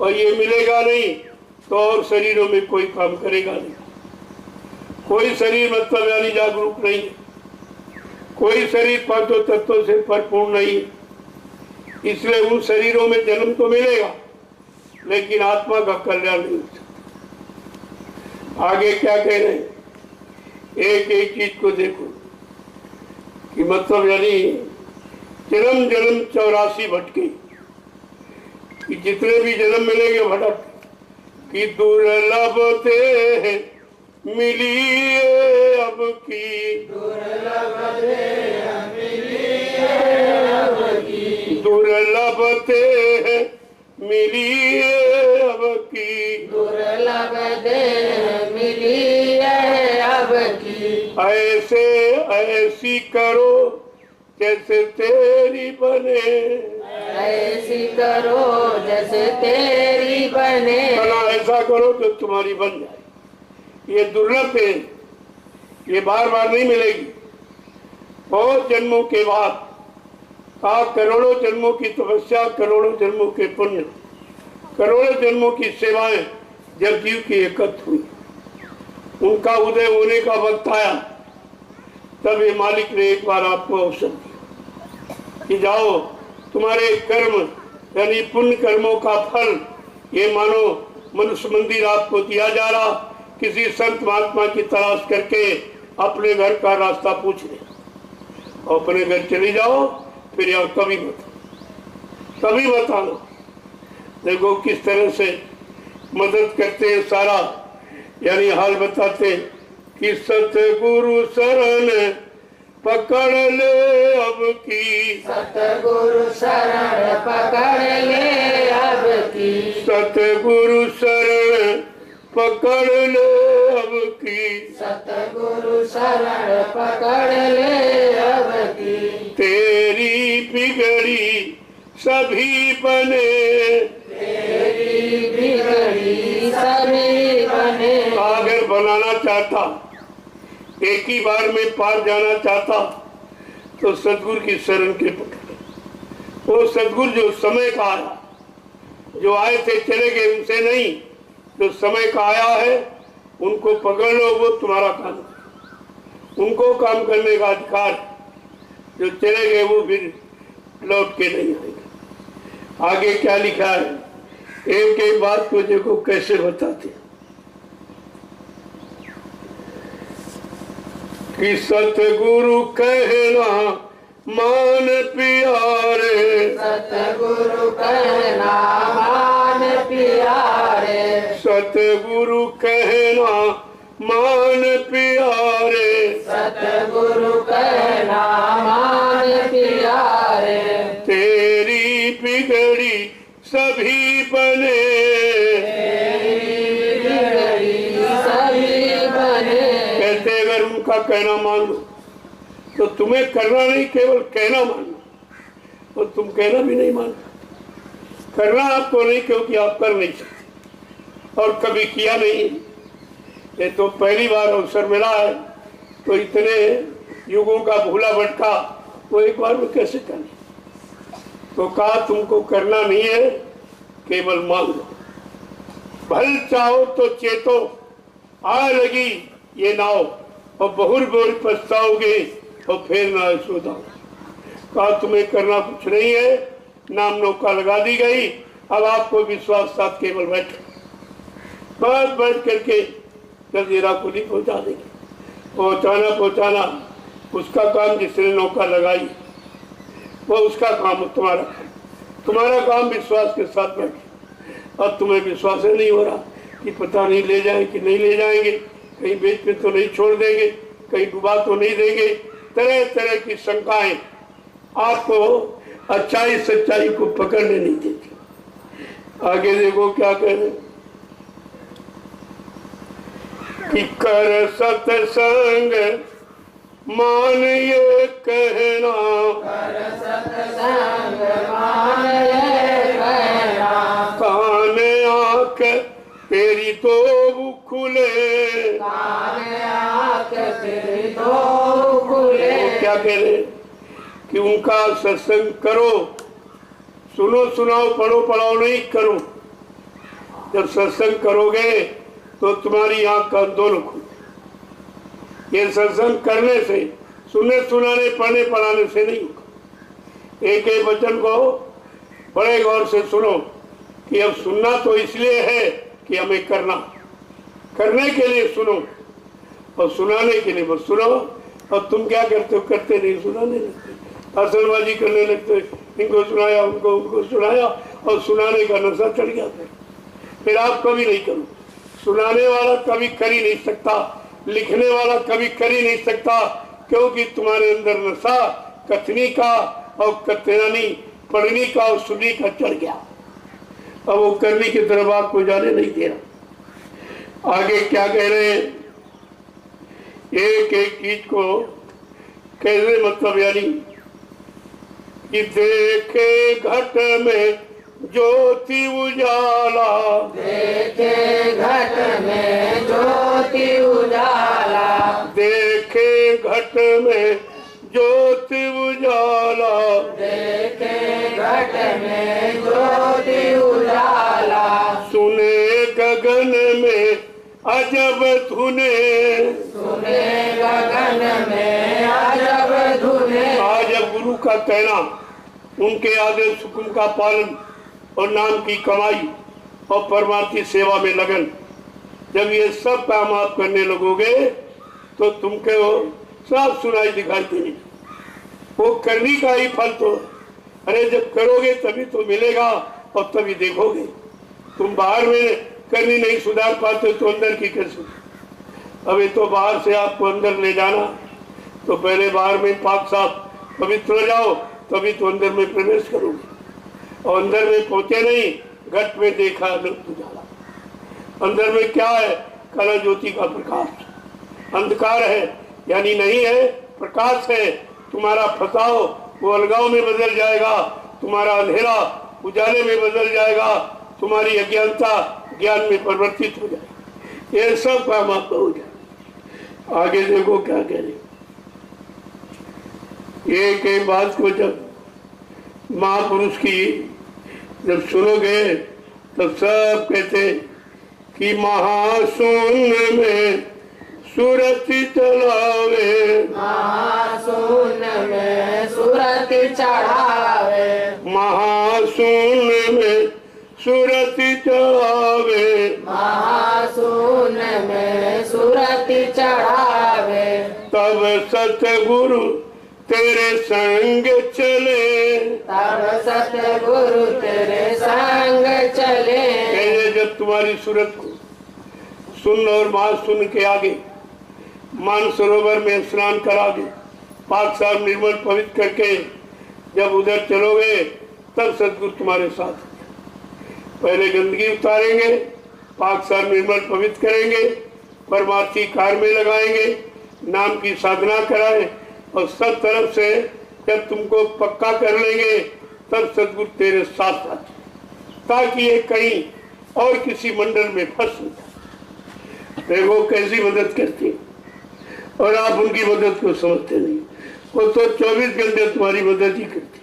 और ये मिलेगा नहीं तो और शरीरों में कोई काम करेगा नहीं। कोई शरीर मतलब यानी जागरूक नहीं है, कोई शरीर पांचों तत्वों से परिपूर्ण नहीं है, इसलिए उन शरीरों में जन्म तो मिलेगा लेकिन आत्मा का कल्याण नहीं हो सकता। आगे क्या कह रहे हैं, एक एक चीज को देखो कि मतलब यानी जन्म जन्म 84 भटके, कि जितने भी जन्म मिलेंगे भटक, कि दुर्लभ थे मिली अब की, दुर्लभ देह मिली अब की, दुर्लभ थे मिली अब की, दुर्लभ देह मिली अब की। ऐसे ऐसी करो जैसे तेरी बने, ऐसी करो जैसे तेरी बने, भला ऐसा करो जो तुम्हारी बन जाए। ये दुर्लभ है, ये बार बार नहीं मिलेगी। बहुत जन्मों के बाद, करोड़ों जन्मों की तपस्या, करोड़ों जन्मों के पुण्य, करोड़ों जन्मों की सेवाएं जब जीव की एकत्र हुई, उनका उदय होने का वक्त आया, तब ये मालिक ने एक बार आपको अवसर दिया कि जाओ तुम्हारे कर्म यानी पुण्य कर्मों का फल, ये मानो मनुष्य मंदिर आपको दिया जा रहा, किसी संत महात्मा की तलाश करके अपने घर का रास्ता पूछ ले और अपने घर चले जाओ, फिर यहाँ कभी मत आना। देखो किस तरह से मदद करते हैं, सारा यानी हाल बताते कि सतगुरु शरण पकड़ ले अब की, सतगुरु शरण पकड़ ले अब की, सतगुरु शरण पकड़ ले अब की, सतगुरु शरण पकड़ ले अब की। तेरी बिगड़ी सभी बने, तेरी बिगड़ी सभी बने। अगर बनाना चाहता, एक ही बार में पार जाना चाहता, तो सदगुरु की शरण के पकड़। वो सदगुरु जो समय का आया, जो आए थे चले गए, उनसे नहीं, जो समय का आया है उनको पकड़ लो, वो तुम्हारा काम, उनको काम करने का अधिकार। जो चले गए वो फिर लौट के नहीं आएंगे। आगे क्या लिखा है, एक एक बात को देखो कैसे बताते कि सतगुरु कहना मान प्यारे, सतगुरु कहना मान प्यारे, सतगुरु कहना मान प्यारे, सतगुरु कहना मान प्यारे, तेरी बिगड़ी सभी बने, तेरी बिगड़ी सभी बने। कहते अगर उनका कहना मान लो तो तुम्हें करना नहीं, केवल कहना मानना, और तुम कहना भी नहीं मानना। करना आपको नहीं, क्योंकि आप कर नहीं सकते और कभी किया नहीं। ये तो पहली बार अवसर मिला है, तो इतने युगों का भूला भटका वो एक बार में कैसे करने। तो कहा तुमको करना नहीं है, केवल मान लो। भल चाहो तो चेतो, आ लगी ये नाव, और बहुर बोर पछताओगे और फिर ना सोता। कहा तुम्हें करना कुछ नहीं है, नाम नौका लगा दी गई, अब आपको विश्वास साथ केवल बैठ बस बैठ करके जजीरा को नहीं पहुंचा देंगे। पहुंचाना उसका काम, जिसने नौका लगाई वो उसका काम, तुम्हारा काम विश्वास के साथ बैठे। अब तुम्हें विश्वास नहीं हो रहा कि पता नहीं ले जाए कि नहीं ले जाएंगे, कहीं बीच में तो नहीं छोड़ देंगे, कहीं डुबा तो नहीं देंगे, तरह तरह की शंकाएं आपको अच्छाई सच्चाई को पकड़ने नहीं देती। आगे देखो क्या कह रहे कि कर सत्संग मान ये कहना, कर सत्संग मान ये कहना, कान आंख तेरी तो खुले, कान आंख तेरी तो खुले। तो क्या कह रहे कि उनका सत्संग करो, सुनो सुनाओ, पढ़ो पढ़ाओ नहीं करो। जब सत्संग करोगे तो तुम्हारी आंख का दोनों खुले। ये सत्संग करने से, सुनने सुनाने पढ़ने पढ़ाने से नहीं होगा। एक एक वचन को बड़े गौर से सुनो कि अब सुनना तो इसलिए है कि हमें करने के लिए सुनो, और सुनाने के लिए बस सुनो। और तुम क्या करते हो, करते नहीं, सुनाने लगते, हसनबाजी करने लगते, इनको सुनाया उनको सुनाया, और सुनाने का नशा चढ़ गया। फिर आप कभी नहीं करो। सुनाने वाला कभी कर ही नहीं सकता, लिखने वाला कभी कर ही नहीं सकता, क्योंकि तुम्हारे अंदर नशा कथनी का और कथनानी पढ़ने का और सुनने का चढ़ गया। अब वो करने की तरफ आपको जाने नहीं दे रहा। आगे क्या कह रहे हैं, एक एक चीज को कैसे, मतलब यानी कि देखे घट में ज्योति उजाला, देखे घट में ज्योति उजाला, देखे घट में ज्योति उजाला, देखे घट में ज्योति उजाला, सुने गगन में अजब धुने, सुने गगन में अजब धुने। आज अब गुरु का कहना, उनके आदेश हुक्म का पालन और नाम की कमाई और परमार्थी सेवा में लगन, जब ये सब काम आप करने लगोगे तो तुमको सब सुनाई दिखाई देगी। वो करने का ही फल तो, अरे जब करोगे तभी तो मिलेगा और तभी देखोगे। तुम बाहर में करनी नहीं सुधार पाते तो अंदर की कैसे। अभी तो बाहर से आपको अंदर ले जाना, तो पहले बाहर में पाक साफ पवित्र हो जाओ, तभी तो अंदर में प्रवेश करोगे। और अंदर में पहुंचे नहीं, घट में देखा उजाला। अंदर में क्या है, कला ज्योति का प्रकाश, अंधकार है यानी नहीं है, प्रकाश है। तुम्हारा फसाओ वो अलगाव में बदल जाएगा, तुम्हारा अंधेरा उजाले में बदल जाएगा, तुम्हारी अज्ञानता ज्ञान में परिवर्तित हो जाए। ये सब काम आपका हो जाए। आगे देखो क्या कह रहे, एक एक बात को जब महापुरुष की जब सुनोगे तब सब कहते कि महाशून्य में सूरज चलावे, महाशून्य में चढ़ावे महासून में सुरति जावे, महासून में सुरति चढ़ावे। तब सतगुरु तेरे संग चले, तब सतगुरु तेरे संग चले। कहले जब तुम्हारी सूरत को सुन और महासून के आगे मानसरोवर में स्नान करा दे, पाक साफ निर्मल पवित्र करके जब उधर चलोगे तब सतगुरु तुम्हारे साथ। पहले गंदगी उतारेंगे, पाक साफ निर्मल पवित्र करेंगे, परमार्थी कार्य में लगाएंगे, नाम की साधना कराए और सब तरफ से जब तुमको पक्का कर लेंगे तब सतगुरु तेरे साथ साथ, ताकि ये कहीं और किसी मंडल में फंस न जाए। देखो कैसी मदद करती और आप उनकी मदद को समझते नहीं। वो तो 24 घंटे तुम्हारी मदद ही करती।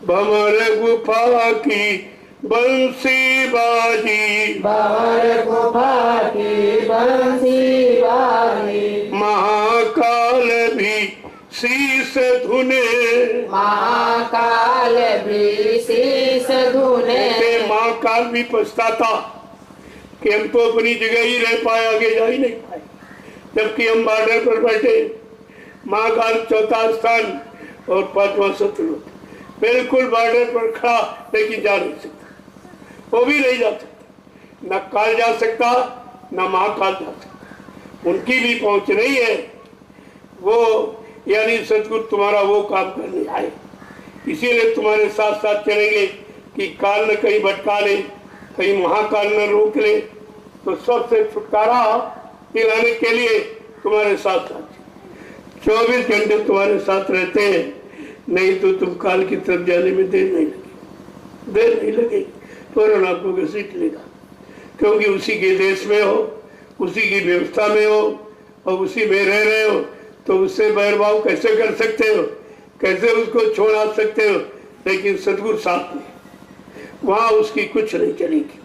भंवर गुफा की बंसी बाजी, भंवर गुफा की बंसी बाजी, महाकाल भी शीस धुने, महाकाल भी शीस धुने। महाकाल भी पछताता कि हम तो अपनी जगह ही रह पाए, आगे जा ही नहीं पाए, जबकि हम बॉर्डर पर बैठे। महाकाल चौथा स्थान और 5वां शत्रु, बिल्कुल बॉर्डर पर खड़ा, लेकिन जा नहीं सकता, वो भी नहीं जा सकता। न काल जा सकता न महाकाल जा सकता, उनकी भी पहुंच नहीं है। वो यानी सतगुरु तुम्हारा वो काम करने आए, इसीलिए तुम्हारे साथ साथ चलेंगे कि काल न कहीं भटका ले, कहीं महाकाल न रोक ले। तो सबसे छुटकारा दिलाने के लिए तुम्हारे साथ साथ 24 घंटे तुम्हारे साथ रहते हैं। नहीं तो तुम काल की तरफ जाने में देर नहीं लगेगी, देर नहीं लगेगी, फौरन आपको घसीट लेगा, क्योंकि उसी के देश में हो, उसी की व्यवस्था में हो और उसी में रह रहे हो। तो उससे बैरभाव कैसे कर सकते हो, कैसे उसको छोड़ा सकते हो। लेकिन सतगुरु साथ में, वहां उसकी कुछ नहीं चलेगी,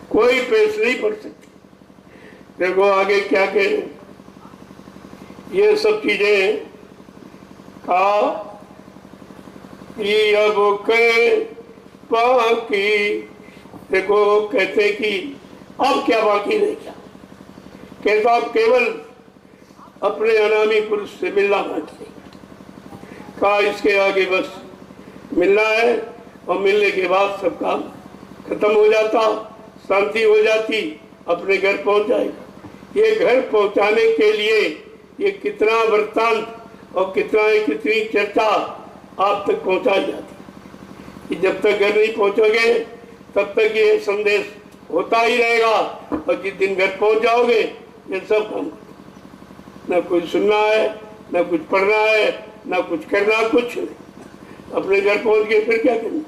कोई पेश नहीं पड़ सकती। देखो आगे क्या कहें, ये सब चीजें का अब के बाकी। देखो कहते कि अब क्या बाकी नहीं, क्या कहता, अब केवल अपने अनामी पुरुष से मिलना बाकी नहीं। कहा इसके आगे बस मिलना है और मिलने के बाद सब काम खत्म हो जाता, शांति हो जाती, अपने घर पहुंच जाएगा। ये घर पहुंचाने के लिए ये कितना वृत्तांत और कितनी चर्चा आप तक पहुंचाई जाती कि जब तक घर नहीं पहुंचोगे तब तक ये संदेश होता ही रहेगा, और जिस दिन घर पहुंच जाओगे ये सब काम, न कुछ सुनना है, न कुछ पढ़ना है, न कुछ करना, कुछ नहीं। अपने घर पहुंच गए फिर क्या करना,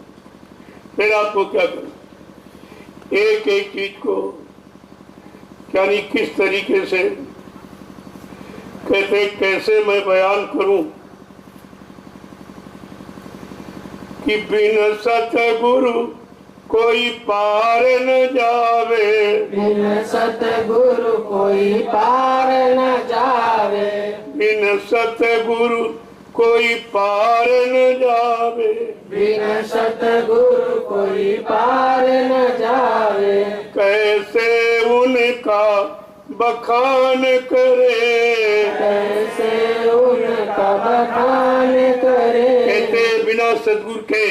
फिर आपको क्या करना, एक एक चीज को यानी किस तरीके से कहते, कैसे मैं बयान करूं कि बिन सतगुरु कोई पार न जावे, बिन सतगुरु कोई पार न जावे, बिन सतगुरु कोई पार न जावे, बिन सतगुरु कोई पार न जावे। कैसे उनका बखान करे, कैसे उनका बखान करे। कहते बिना सतगुरु के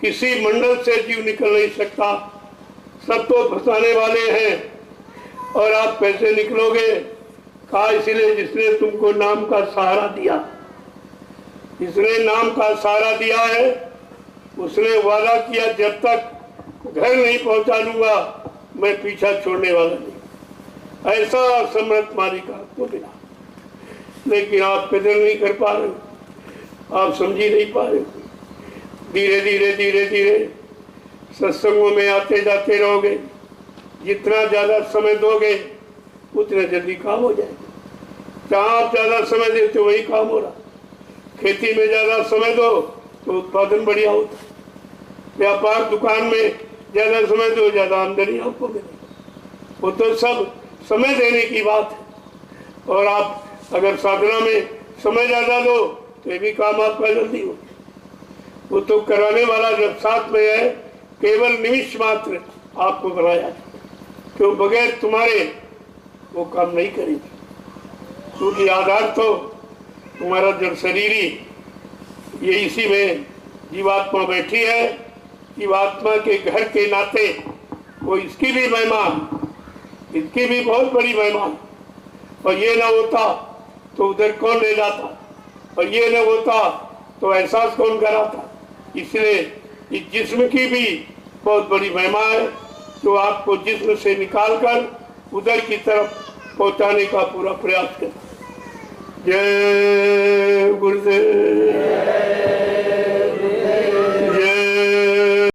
किसी मंडल से जीव निकल नहीं सकता, सब तो फंसाने वाले हैं। और आप कैसे निकलोगे, कहा इसलिए जिसने तुमको नाम का सहारा दिया, जिसने नाम का सहारा दिया है उसने वादा किया जब तक घर नहीं पहुंचा दूंगा मैं पीछा छोड़ने वाला नहीं। ऐसा समर्थ मालिक आपको मिला, लेकिन आप कदर नहीं कर पा रहे, आप समझी नहीं पा रहे। धीरे धीरे धीरे धीरे सत्संगों में आते जाते रहोगे, जितना ज्यादा समय दोगे उतना जल्दी काम हो जाएगा। जहाँ आप ज्यादा समय देते हो वही काम हो रहा। खेती में ज्यादा समय दो तो उत्पादन बढ़िया होता है, व्यापार दुकान में ज्यादा समय दो ज्यादा आमदनी आपको मिलेगी। वो तो सब समय देने की बात है। और आप अगर साधना में समय ज्यादा दो तो ये भी काम आपका जल्दी हो। वो तो कराने वाला जब साथ में है, केवल निमिष मात्र आपको बनाया, क्यों बगैर तुम्हारे वो काम नहीं करेगी, क्योंकि आधार तो तुम्हारा जब शरीरी ये इसी में जीवात्मा बैठी है। जीवात्मा के घर के नाते वो इसकी भी महिमा, इसकी भी बहुत बड़ी महिमा, और ये ना होता तो उधर कौन ले जाता, और ये न होता तो एहसास कौन कराता। इसलिए इस जिस्म की भी बहुत बड़ी महिमा है, जो आपको जिस्म से निकालकर उधर की तरफ पहुंचाने का पूरा प्रयास कर। जय गुरुदेव।